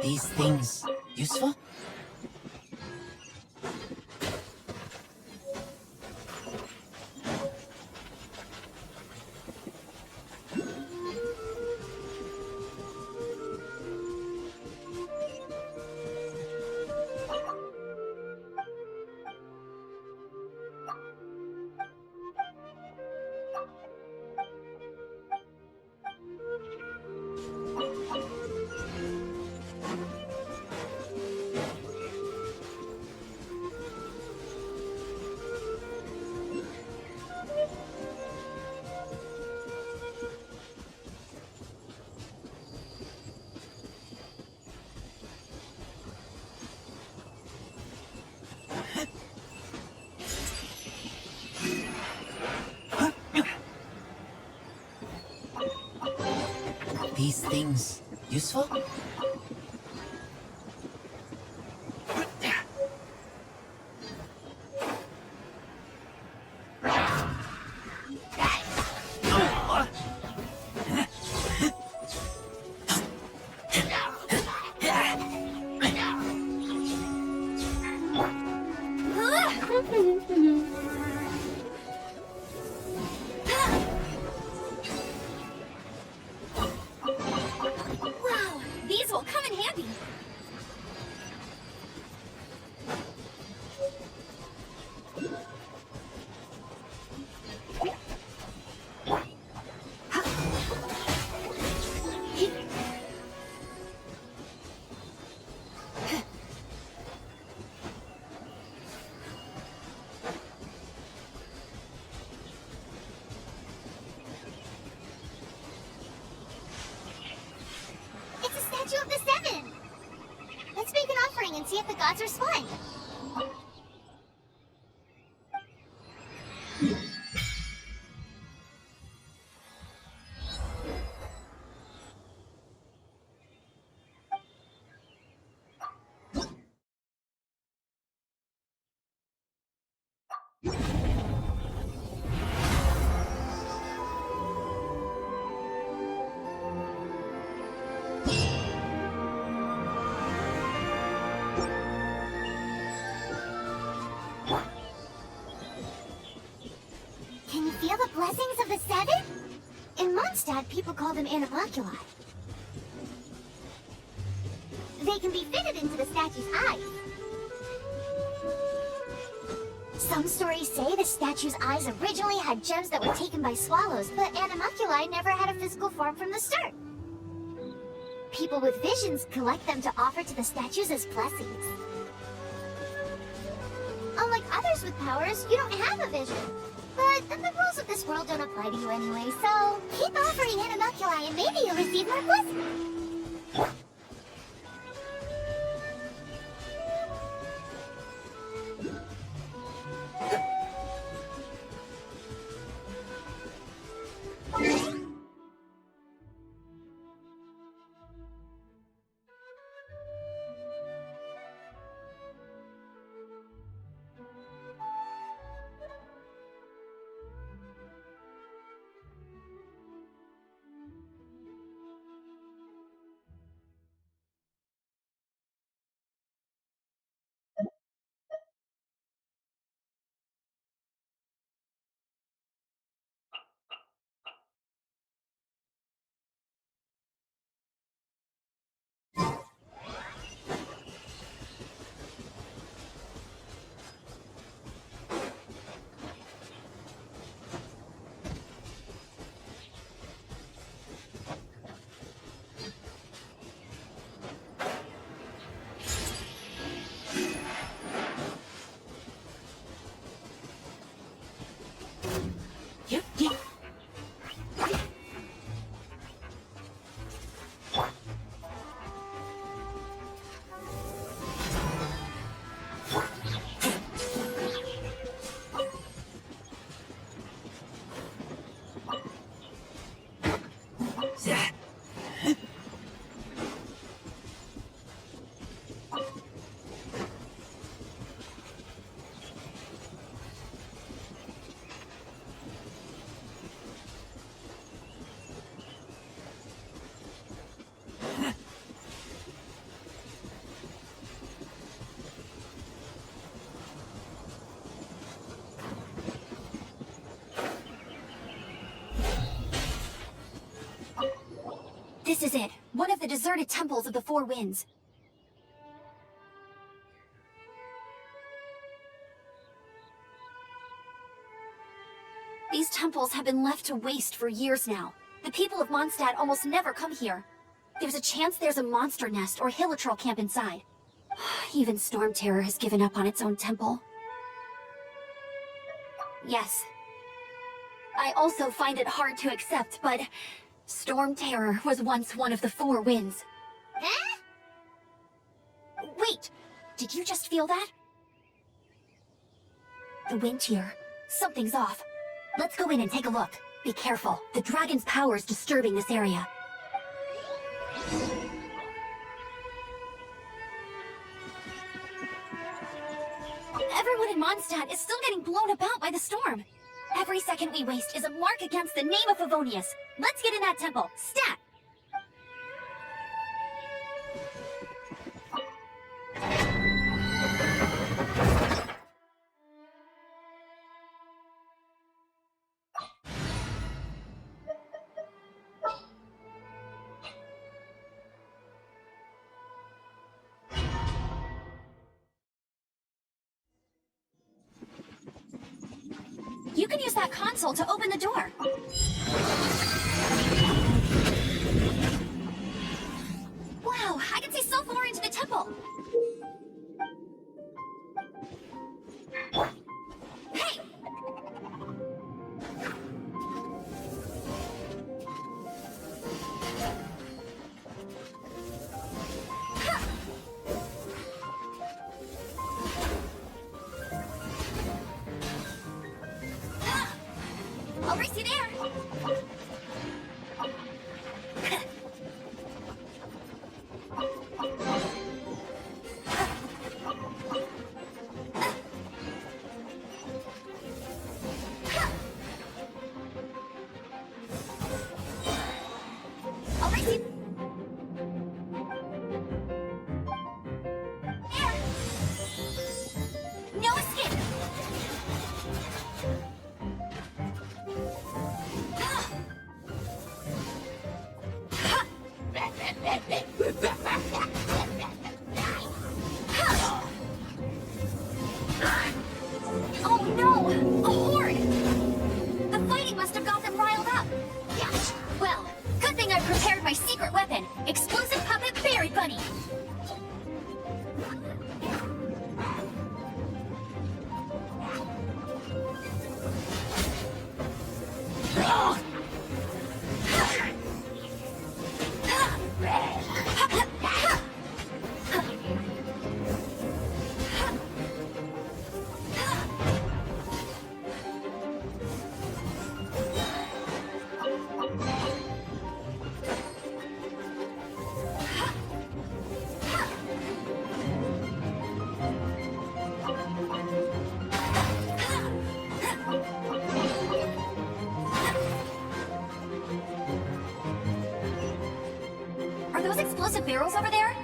These things useful? These things useful? Wow, these will come in handy. It's a statue of the Seven! Let's make an offering and see if the gods respond. Can you feel the blessings of the Seven? In Mondstadt, people call them animalculi. They can be fitted into the statue's eyes. Some stories say the statue's eyes originally had gems that were taken by swallows, but animalculi never had a physical form from the start. People with visions collect them to offer to the statues as blessings. Unlike others with powers, you don't have a vision. But the rules of this world don't apply to you anyway, so keep offering animalculi and maybe you'll receive more blessings. This is it. One of the deserted temples of the Four Winds. These temples have been left to waste for years now. The people of Mondstadt almost never come here. There's a chance there's a monster nest or hilitrol camp inside. Even Storm Terror has given up on its own temple. Yes. I also find it hard to accept, but Storm Terror was once one of the Four Winds. Huh? Wait! Did you just feel that? The wind here. Something's off. Let's go in and take a look. Be careful. The dragon's power is disturbing this area. Everyone in Mondstadt is still getting blown about by the storm. Every second we waste is a mark against the name of Favonius. Let's get in that temple. Stat! You can use that console to open the door. Wow, I can see so far into the temple. Hey! I'll race you there! I'll race you... There! No escape! Oh no! A horde! The fighting must have got them riled up. Yes. Well, good thing I prepared my secret weapon, explosive puppet Berry Bunny. Are those explosive barrels over there?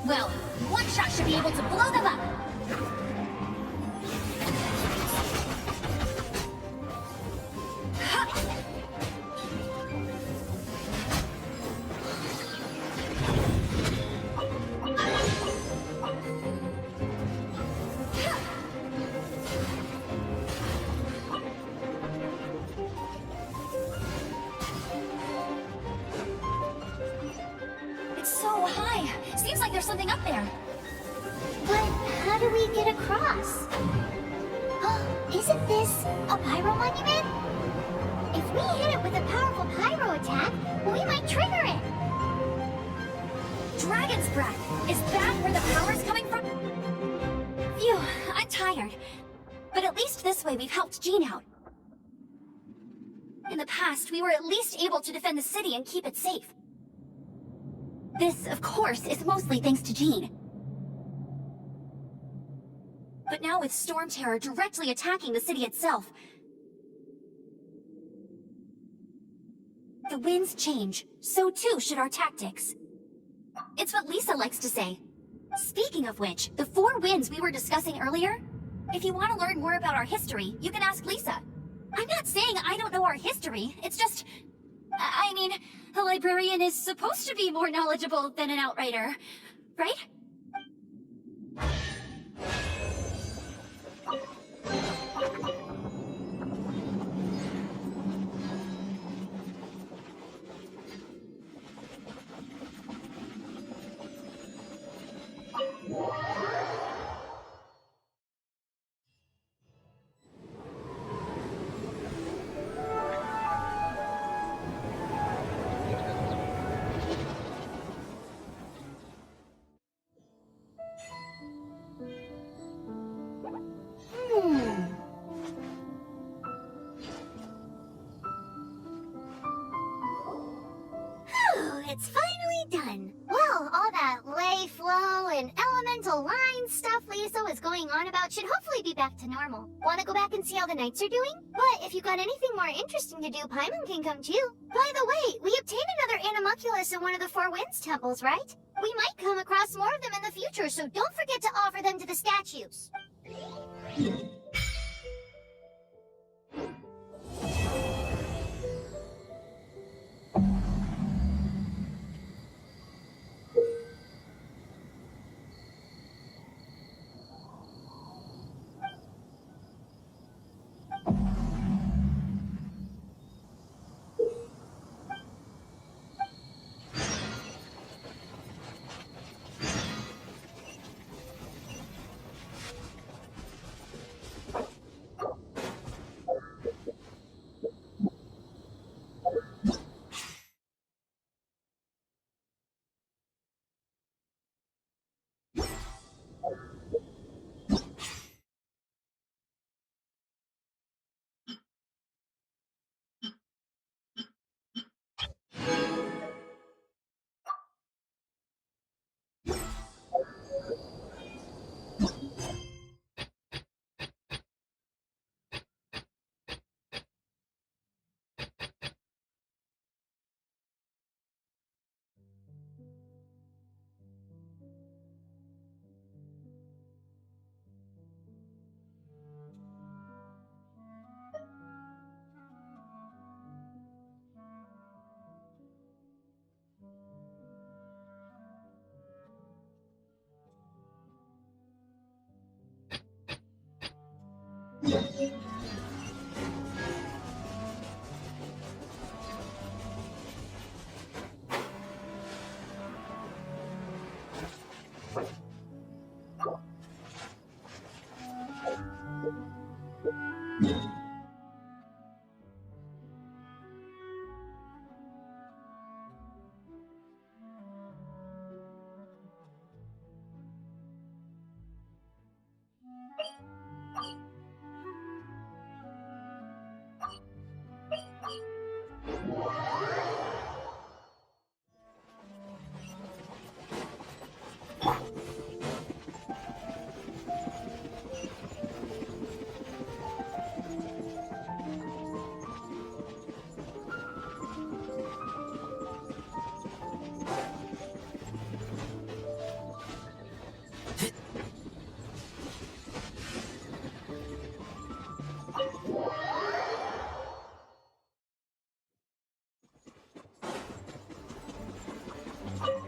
Well, one shot should be able to blow them up. It's so high. Seems like there's something up there. But how do we get across? Oh, isn't this a pyro monument? If we hit it with a powerful pyro attack, we might trigger it. Dragon's breath. Is that where the power's coming from? Phew, I'm tired. But at least this way we've helped Jean out. In the past, we were at least able to defend the city and keep it safe. This, of course, is mostly thanks to Jean. But now with Storm Terror directly attacking the city itself, the winds change, so too should our tactics. It's what Lisa likes to say. Speaking of which, the Four Winds we were discussing earlier, if you want to learn more about our history, you can ask Lisa. I'm not saying I don't know our history, it's just... I mean, a librarian is supposed to be more knowledgeable than an outrider, right? It's finally done. Well, all that lay flow and elemental line stuff Lisa was going on about should hopefully be back to normal. Want to go back and see how the knights are doing? But if you got anything more interesting to do, Paimon can come too. By the way, we obtained another animalculus in one of the Four Winds temples, right? We might come across more of them in the future, so don't forget to offer them to the statues.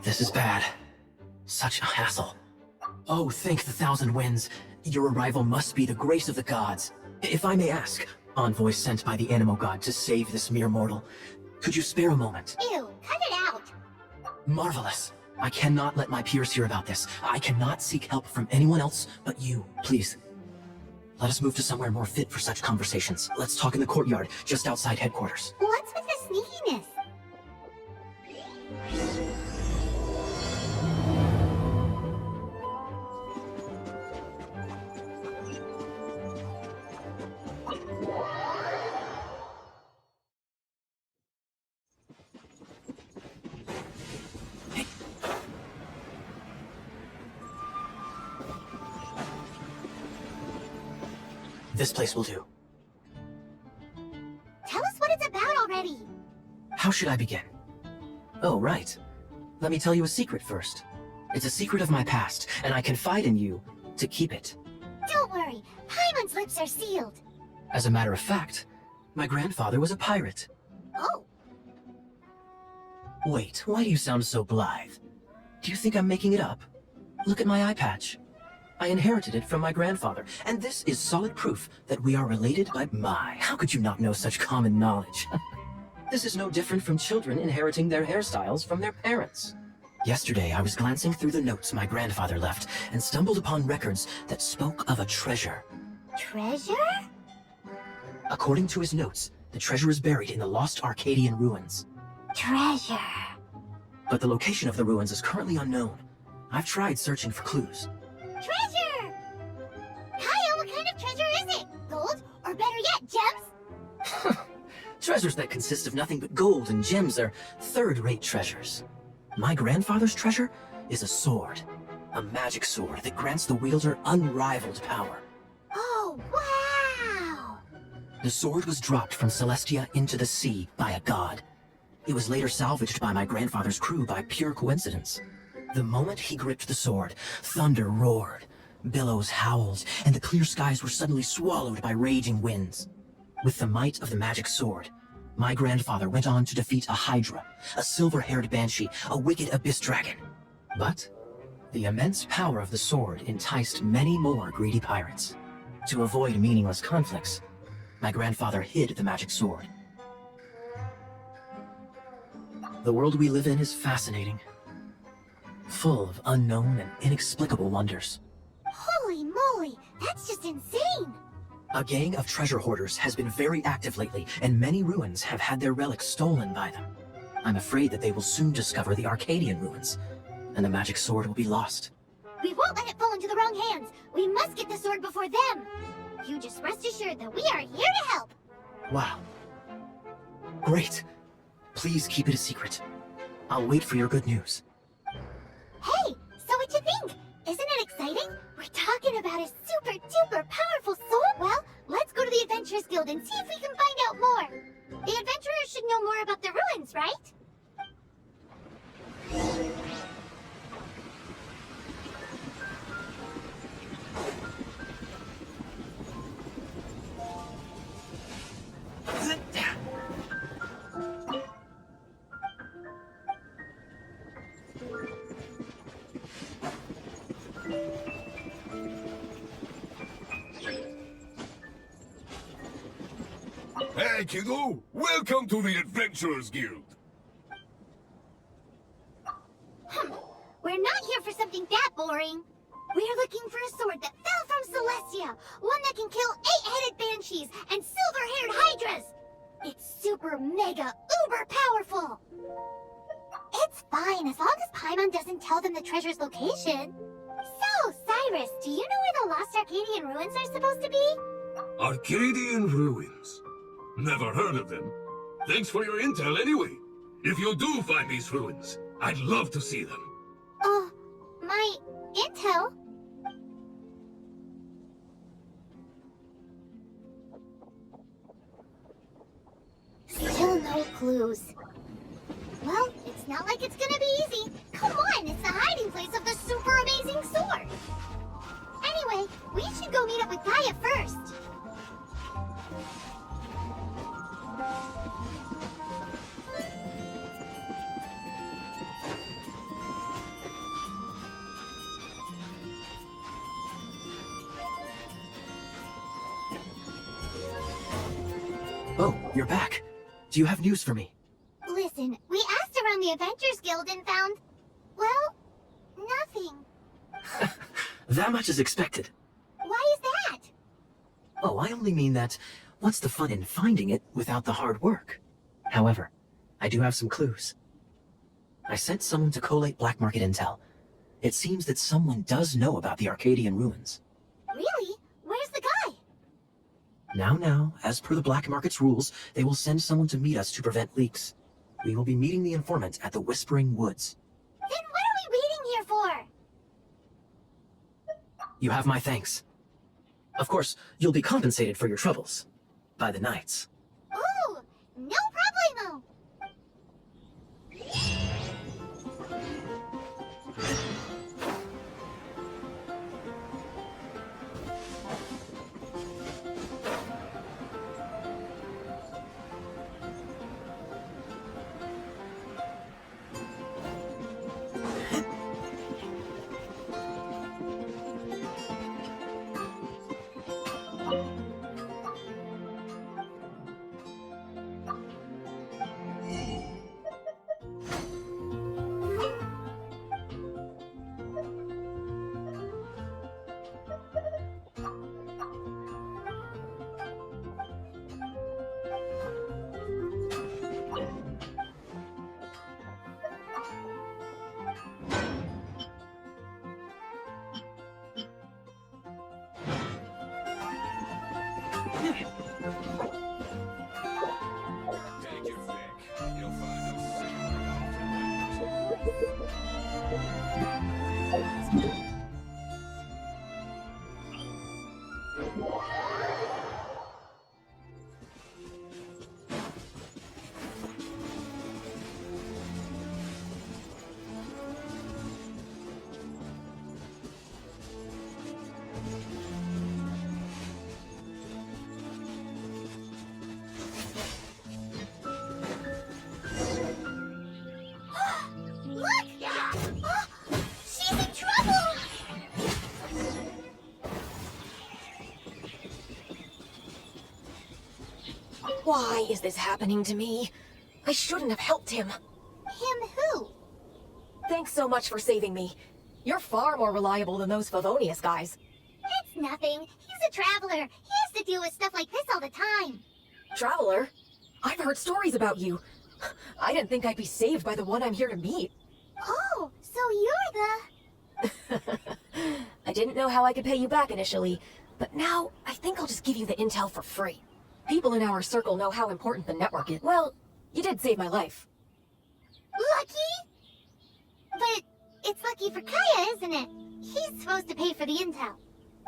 This is bad. Such a hassle. Oh, thank the thousand winds. Your arrival must be the grace of the gods. If I may ask, envoy sent by the Animo God to save this mere mortal, could you spare a moment? Ew, cut it out. Marvelous. I cannot let my peers hear about this. I cannot seek help from anyone else but you. Please. Let us move to somewhere more fit for such conversations. Let's talk in the courtyard, just outside headquarters. What's with the sneakiness? This place will do. Tell us what it's about already. How should I begin? Oh, right. Let me tell you a secret first. It's a secret of my past, and I confide in you to keep it. Don't worry, Paimon's lips are sealed. As a matter of fact, my grandfather was a pirate. Oh, Wait, why do you sound so blithe? Do you think I'm making it up? Look at my eye patch. I inherited it from my grandfather, and this is solid proof that we are related by how could you not know such common knowledge? This is no different from children inheriting their hairstyles from their parents. Yesterday, I was glancing through the notes my grandfather left and stumbled upon records that spoke of a treasure. Treasure? According to his notes, the treasure is buried in the lost Arcadian ruins. Treasure. But the location of the ruins is currently unknown. I've tried searching for clues. Treasure! Kyle, what kind of treasure is it? Gold? Or better yet, gems? Treasures that consist of nothing but gold and gems are third-rate treasures. My grandfather's treasure is a sword. A magic sword that grants the wielder unrivaled power. Oh, wow! The sword was dropped from Celestia into the sea by a god. It was later salvaged by my grandfather's crew by pure coincidence. The moment he gripped the sword, thunder roared, billows howled, and the clear skies were suddenly swallowed by raging winds. With the might of the magic sword, my grandfather went on to defeat a Hydra, a silver-haired banshee, a wicked abyss dragon. But the immense power of the sword enticed many more greedy pirates. To avoid meaningless conflicts, my grandfather hid the magic sword. The world we live in is fascinating, full of unknown and inexplicable wonders. Holy moly, that's just insane! A gang of treasure hoarders has been very active lately, and many ruins have had their relics stolen by them. I'm afraid that they will soon discover the Arcadian ruins, and the magic sword will be lost. We won't let it fall into the wrong hands. We must get the sword before them. You just rest assured that we are here to help. Wow. Great. Please keep it a secret. I'll wait for your good news. Hey, so what you think? Isn't it exciting? We're talking about a super duper powerful sword. Well, let's go to the Adventurers Guild and see if we can find out more. The adventurers should know more about the ruins, right? Hey, kiddo! Welcome to the Adventurers Guild! We're not here for something that boring. We're looking for a sword that fell from Celestia. One that can kill 8-headed banshees and silver-haired hydras. It's super mega uber powerful. It's fine as long as Paimon doesn't tell them the treasure's location. So, Cyrus, do you know where the lost Arcadian ruins are supposed to be? Arcadian ruins? Never heard of them. Thanks for your intel anyway. If you do find these ruins, I'd love to see them. My intel? Still no clues. Well, it's not like it's gonna be easy. Come on, it's the hiding place of the super amazing sword. Anyway, we should go meet up with Gaia first. Oh, you're back. Do you have news for me? Listen, we asked around the Adventurers Guild and found, well, nothing. That much is expected. Why is that? Oh, I only mean that what's the fun in finding it without the hard work? However, I do have some clues. I sent someone to collate black market intel. It seems that someone does know about the Arcadian ruins. Really? Where's the guy? Now, as per the black market's rules, they will send someone to meet us to prevent leaks. We will be meeting the informant at the Whispering Woods. Then what are we waiting here for? You have my thanks. Of course, you'll be compensated for your troubles. By the knights. Ooh, no problemo. Take your pick. You'll find those Look! Oh, she's in trouble! Why is this happening to me? I shouldn't have helped him. Him who? Thanks so much for saving me. You're far more reliable than those Favonius guys. It's nothing. He's a traveler. He has to deal with stuff like this all the time. Traveler? I've heard stories about you. I didn't think I'd be saved by the one I'm here to meet. Oh, so you're the... I didn't know how I could pay you back initially, but now I think I'll just give you the intel for free. People in our circle know how important the network is. Well, you did save my life. Lucky? But it's lucky for Kaya, isn't it? He's supposed to pay for the intel.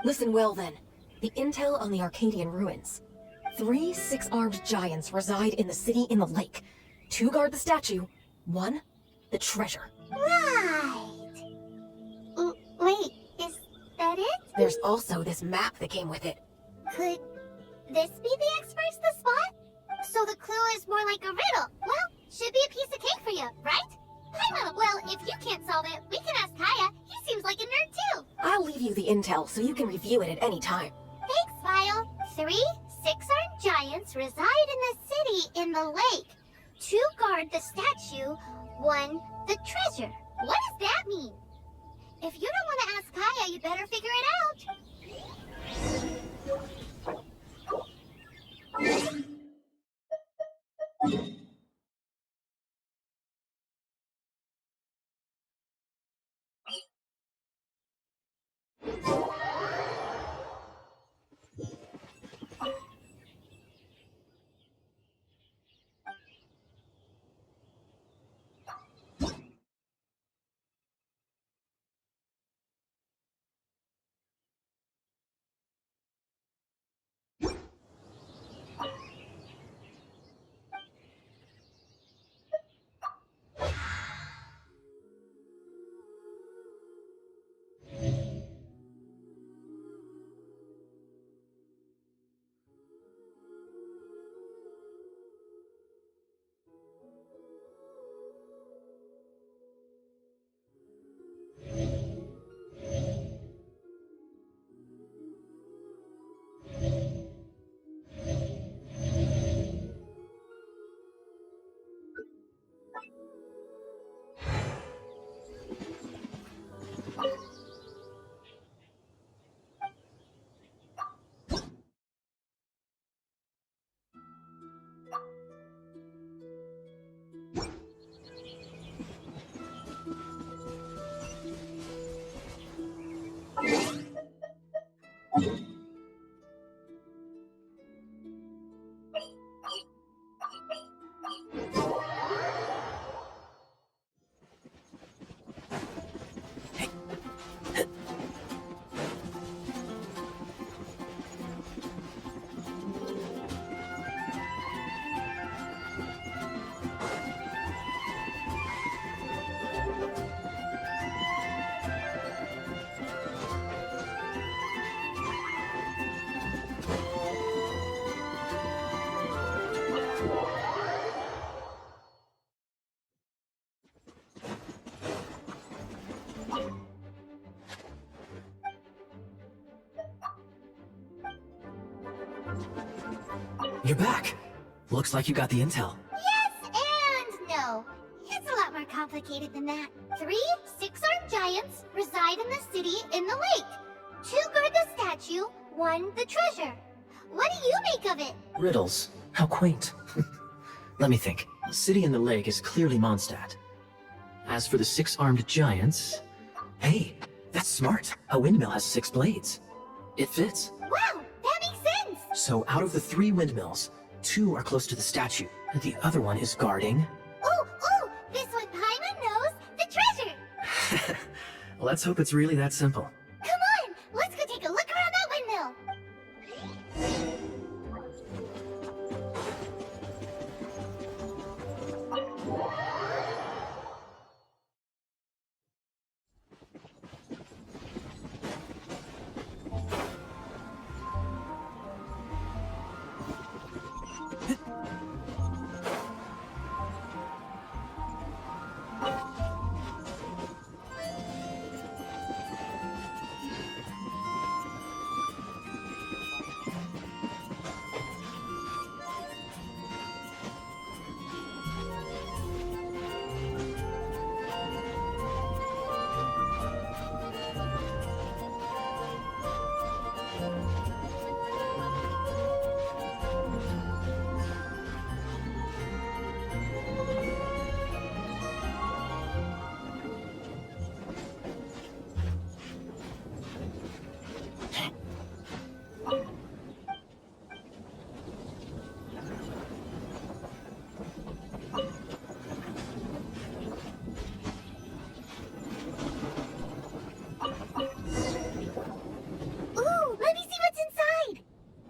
Listen well then. The intel on the Arcadian ruins. 3 six-armed giants reside in the city in the lake. 2 guard the statue. 1, the treasure. Right. Wait, is that it? There's also this map that came with it. Could this be the experts the spot? So the clue is more like a riddle. Well, should be a piece of cake for you, right? Paimon, well, if you can't solve it, we can ask Kaya. He seems like a nerd too. I'll leave you the intel so you can review it at any time. Thanks, Vile. 3 six-armed giants reside in the city in the lake. 2 guard the statue, 1 the treasure. What does that mean? If you don't want to ask Kaya, you better figure it out. You're back. Looks like you got the intel. Yes and no. It's a lot more complicated than that. 3 six-armed giants reside in the city in the lake. 2 guard the statue, 1 the treasure. What do you make of it? Riddles. How quaint. Let me think. The city in the lake is clearly Mondstadt. As for the 6-armed giants... Hey, that's smart. A windmill has 6 blades. It fits. Wow, that makes sense. So out of the 3 windmills, 2 are close to the statue, and the other one is guarding... Ooh, this one Paimon knows, the treasure. Let's hope it's really that simple. Come on, let's go take a look around that windmill.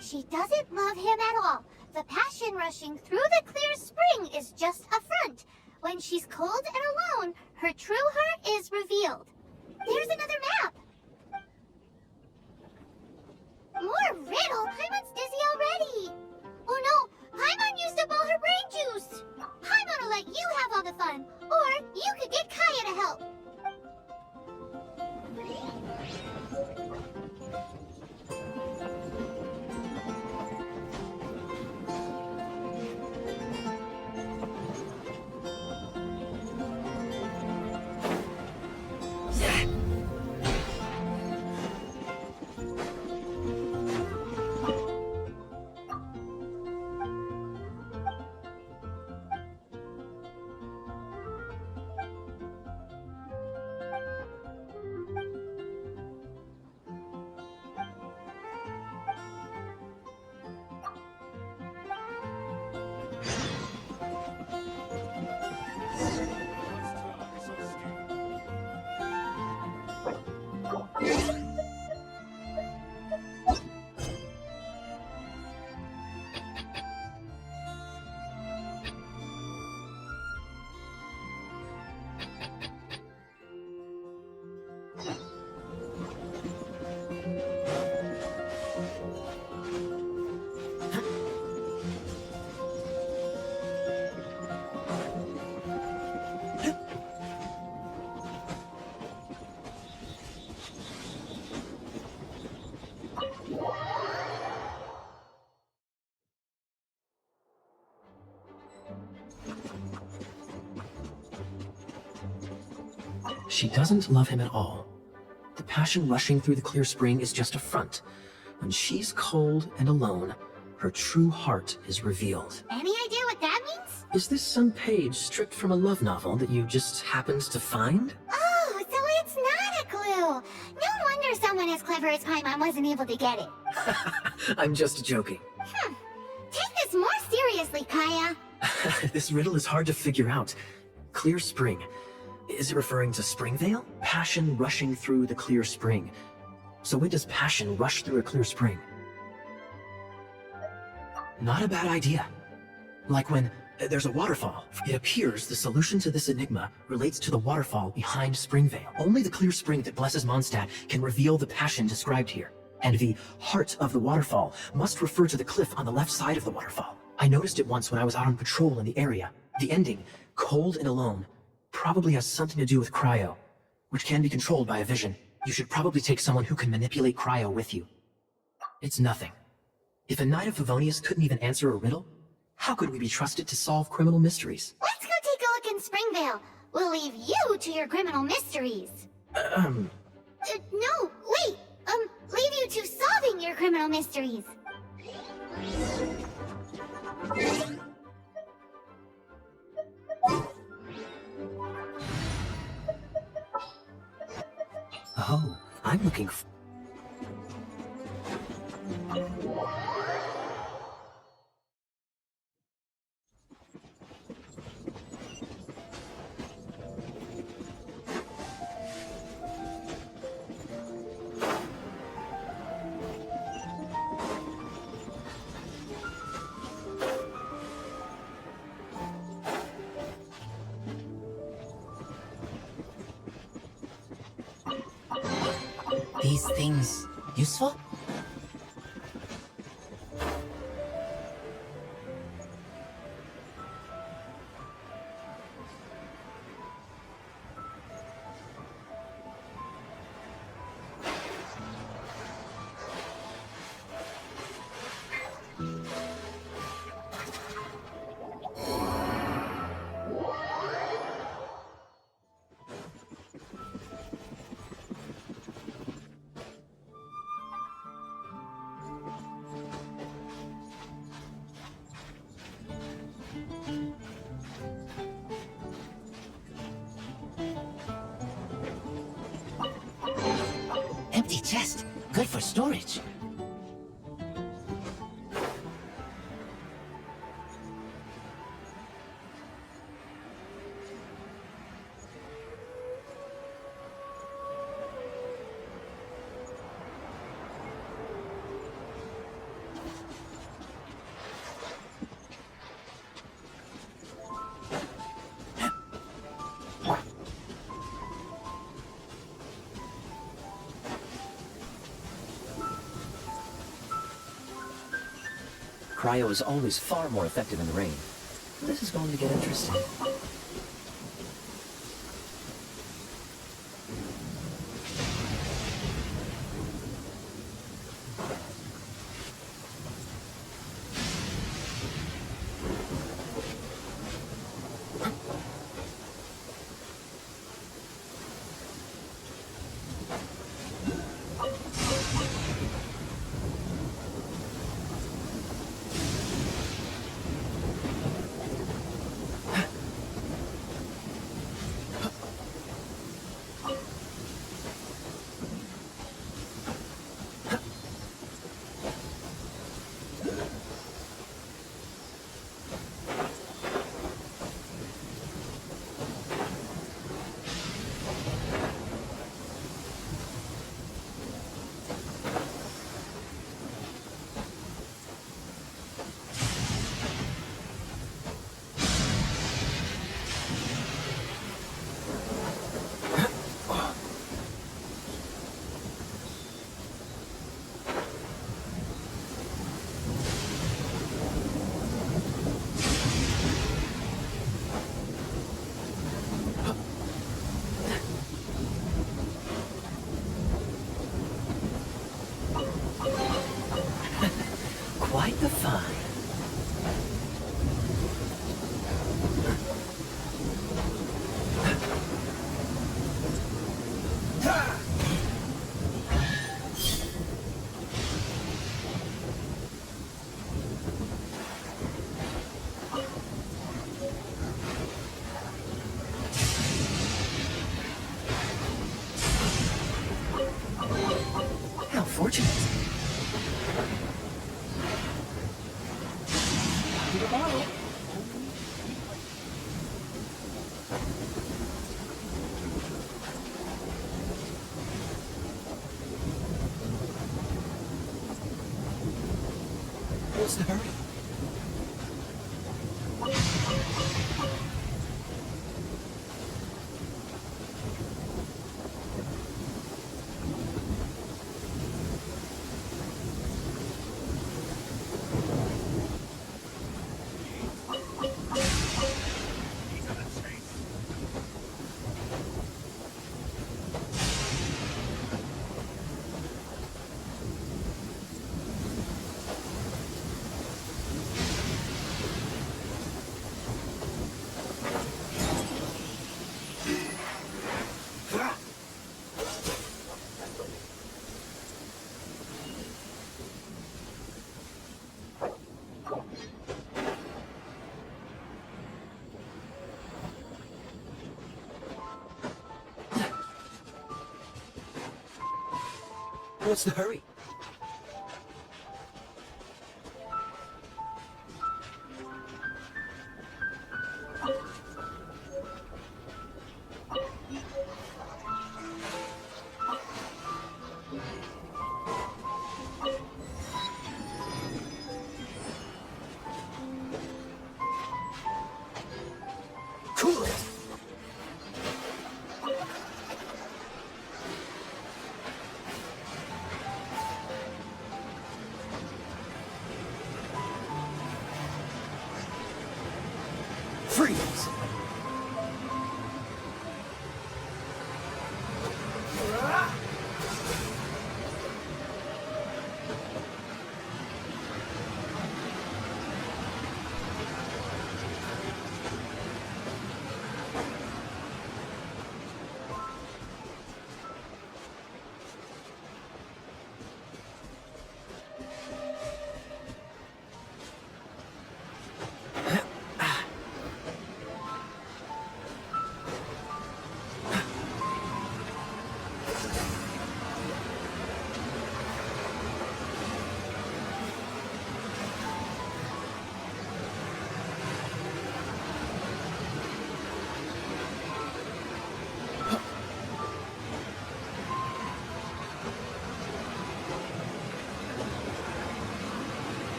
She doesn't love him at all. The passion rushing through the clear spring is just a front. When she's cold and alone, her true heart is revealed. There's another map. More riddle. Paimon's dizzy already. Oh no, Paimon used up all her brain juice. Paimon will let you have all the fun, or you could get Kaya to help. She doesn't love him at all. The passion rushing through the clear spring is just a front. When she's cold and alone, her true heart is revealed. Any idea what that means? Is this some page stripped from a love novel that you just happened to find? Oh, so it's not a clue. No wonder someone as clever as Paimon wasn't able to get it. I'm just joking. Take this more seriously, Kaya. This riddle is hard to figure out. Clear spring. Is it referring to Springvale? Passion rushing through the clear spring. So when does passion rush through a clear spring? Not a bad idea. Like when there's a waterfall. It appears the solution to this enigma relates to the waterfall behind Springvale. Only the clear spring that blesses Mondstadt can reveal the passion described here. And the heart of the waterfall must refer to the cliff on the left side of the waterfall. I noticed it once when I was out on patrol in the area. The ending, cold and alone, probably has something to do with cryo, which can be controlled by a vision. You should probably take someone who can manipulate cryo with you. It's nothing. If a Knight of Favonius couldn't even answer a riddle, how could we be trusted to solve criminal mysteries? Let's go take a look in Springvale. We'll leave you to your criminal mysteries. No, wait. Leave you to solving your criminal mysteries. Oh, I'm looking these things useful? Empty chest. Good for storage. Cryo is always far more effective in the rain. This is going to get interesting. Quite the find. How fortunate. What's the hurry? What's the hurry? Cool it! Freeze!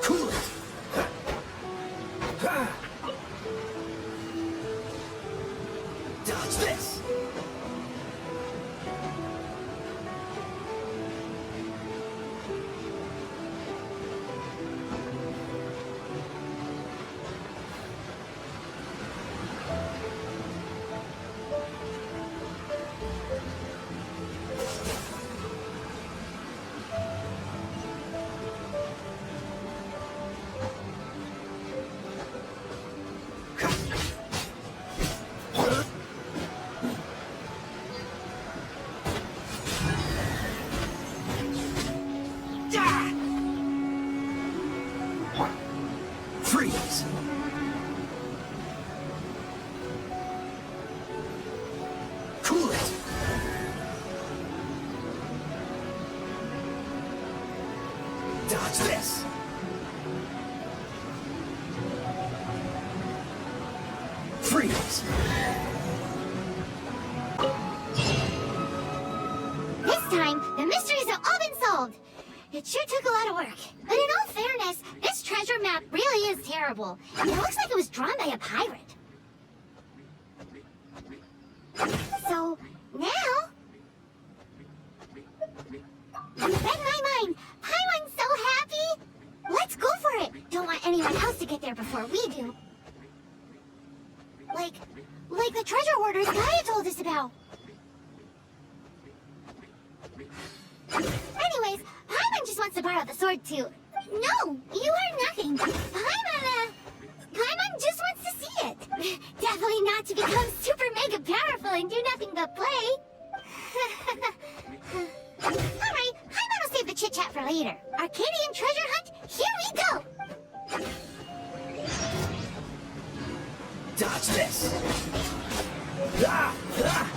Cool it! Dodge this! Freeze! Cool it! Dodge this! Freeze! This time, the mysteries have all been solved. It sure took a lot of work. But in all fairness, this treasure map really is terrible. It looks like it was drawn by a pirate. So, now... You read my mind. Paimon's so happy. Let's go for it. Don't want anyone else to get there before we do. Like the treasure hoarders Gaia told us about. Anyways, Paimon just wants to borrow the sword too. No, you are nothing. Paimon just wants to see it. Definitely not to become super mega powerful and do nothing but play. Alright, Paimon will save the chit-chat for later. Arcadian treasure hunt, here we go! Dodge this! Ah! Ah!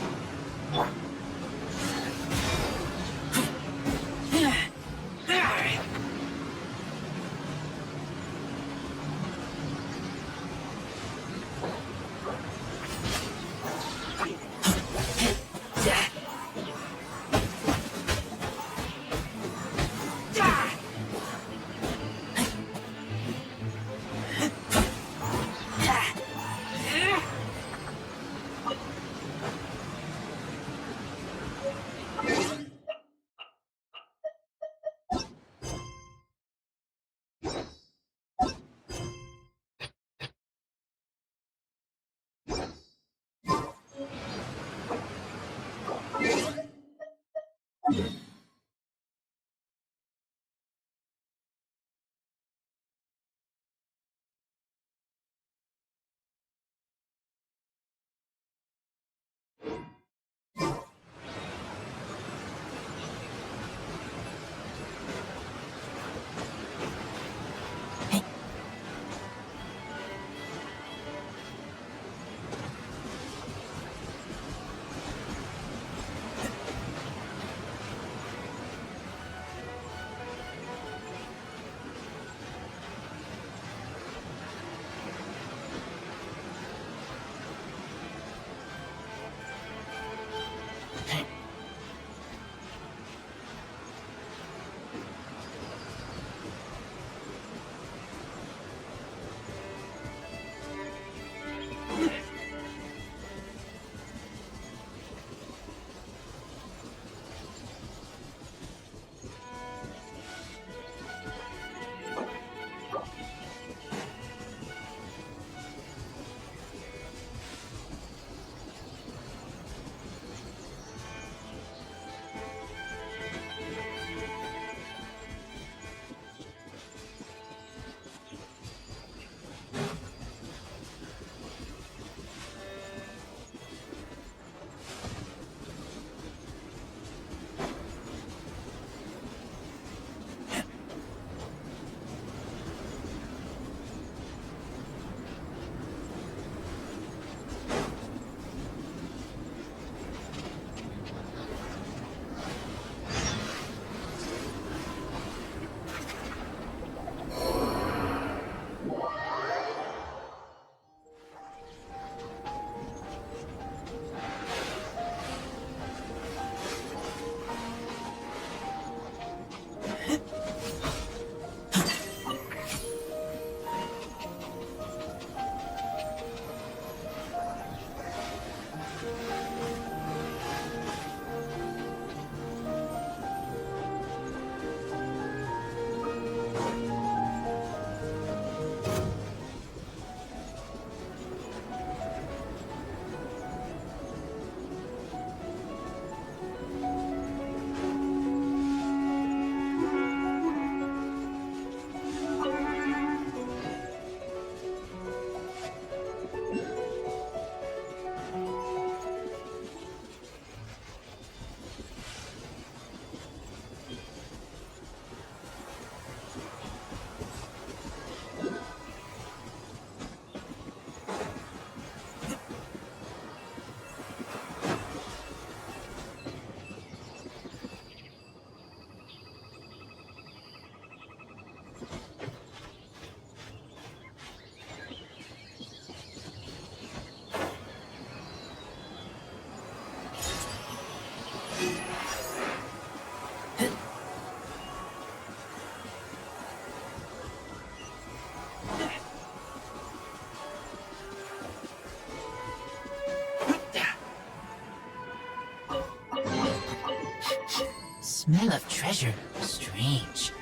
smell of treasure. Strange.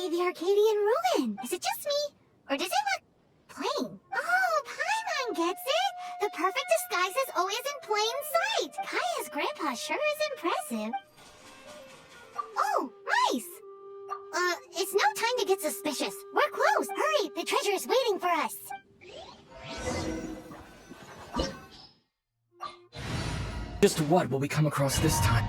The Arcadian ruin. Is it just me? Or does it look plain? Oh, Paimon gets it! The perfect disguise is always in plain sight! Kaya's grandpa sure is impressive. Oh, mice! It's no time to get suspicious. We're close! Hurry! The treasure is waiting for us! Just what will we come across this time?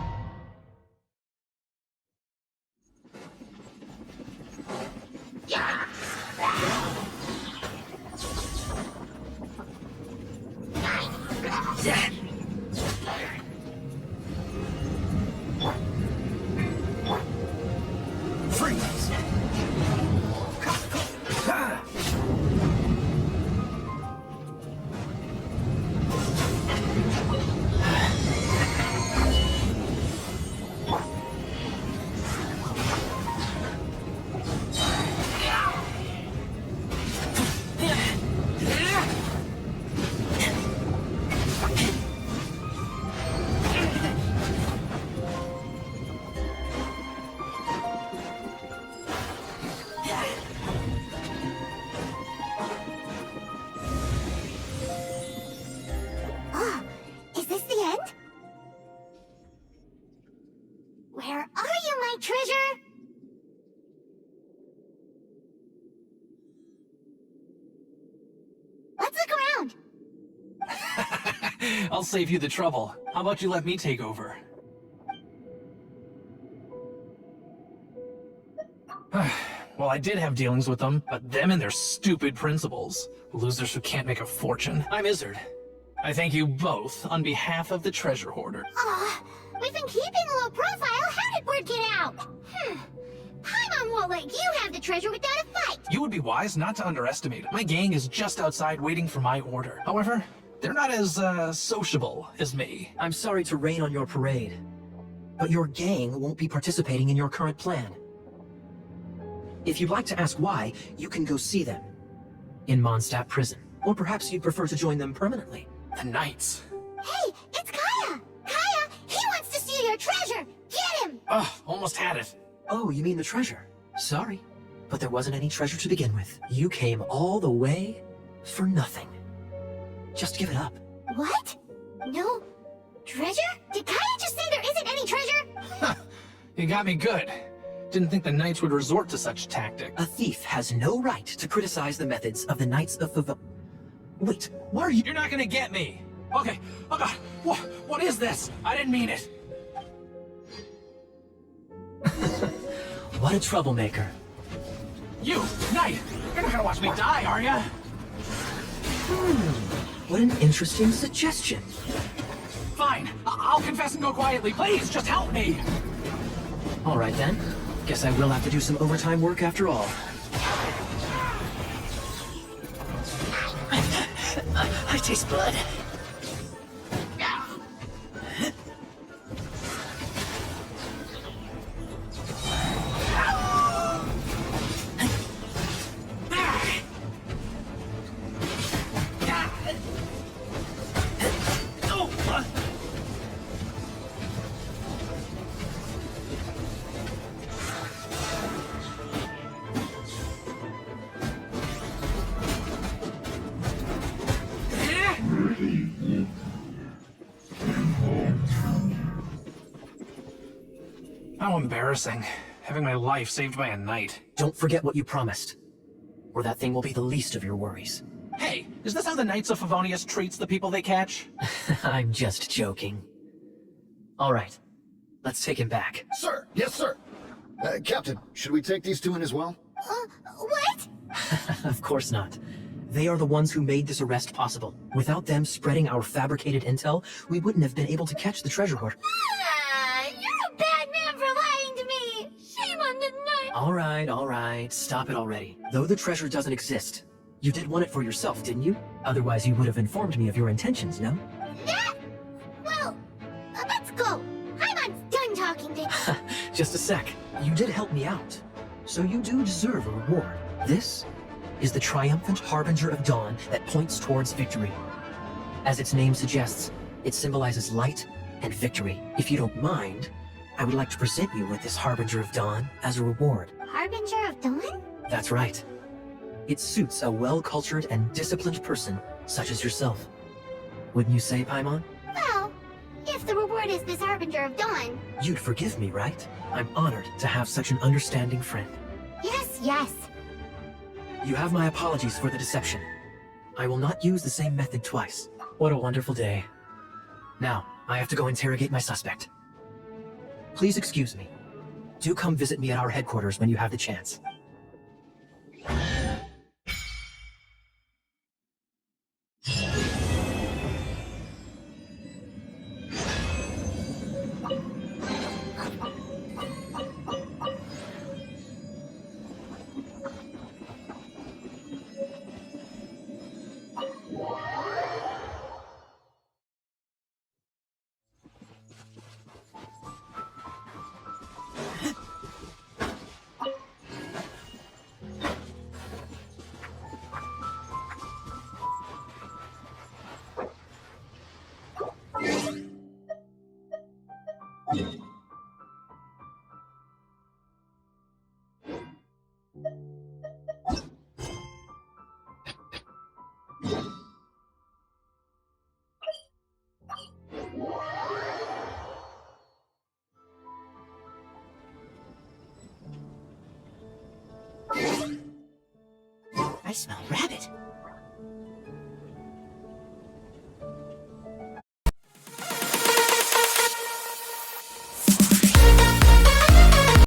I'll save you the trouble. How about you let me take over? Well, I did have dealings with them, but them and their stupid principles. Losers who can't make a fortune. I'm Izzard. I thank you both on behalf of the treasure hoarder. Aw, we've been keeping a low profile. How did word get out? Paimon won't let you have the treasure without a fight. You would be wise not to underestimate it. My gang is just outside waiting for my order. However, they're not as, sociable as me. I'm sorry to rain on your parade, but your gang won't be participating in your current plan. If you'd like to ask why, you can go see them in Mondstadt prison. Or perhaps you'd prefer to join them permanently. The Knights. Hey, it's Kaya! Kaya, he wants to steal your treasure! Get him! Ugh, almost had it. Oh, you mean the treasure? Sorry, but there wasn't any treasure to begin with. You came all the way for nothing. Just give it up. What? No treasure? Did Kaya just say there isn't any treasure? You got me good. Didn't think the Knights would resort to such tactics. A thief has no right to criticize the methods of the Knights of Wait, why are you— You're not gonna get me. Okay, oh god, what is this? I didn't mean it. What a troublemaker. You, Knight, you're not gonna watch me die, are ya? What an interesting suggestion. Fine, I'll confess and go quietly. Please, just help me. All right then. Guess I will have to do some overtime work after all. I taste blood. How embarrassing, having my life saved by a knight. Don't forget what you promised, or that thing will be the least of your worries. Hey, is this how the Knights of Favonius treats the people they catch? I'm just joking. All right, let's take him back. Sir, yes, sir. Captain, should we take these two in as well? What? Of course not. They are the ones who made this arrest possible. Without them spreading our fabricated intel, we wouldn't have been able to catch the treasure hoard. You're a bad man for lying to me! Shame on the knight! All right, stop it already. Though the treasure doesn't exist, you did want it for yourself, didn't you? Otherwise you would have informed me of your intentions, no? Well, let's go. Paimon's done talking to— Just a sec. You did help me out, so you do deserve a reward. This is the triumphant harbinger of dawn that points towards victory. As its name suggests, it symbolizes light and victory. If you don't mind, I would like to present you with this harbinger of dawn as a reward. Harbinger of Dawn? That's right. It suits a well-cultured and disciplined person such as yourself. Wouldn't you say, Paimon? Well, if the reward is this Harbinger of Dawn. You'd forgive me, right? I'm honored to have such an understanding friend. Yes. You have my apologies for the deception. I will not use the same method twice. What a wonderful day. Now, I have to go interrogate my suspect. Please excuse me. Do come visit me at our headquarters when you have the chance. I smell rabbit.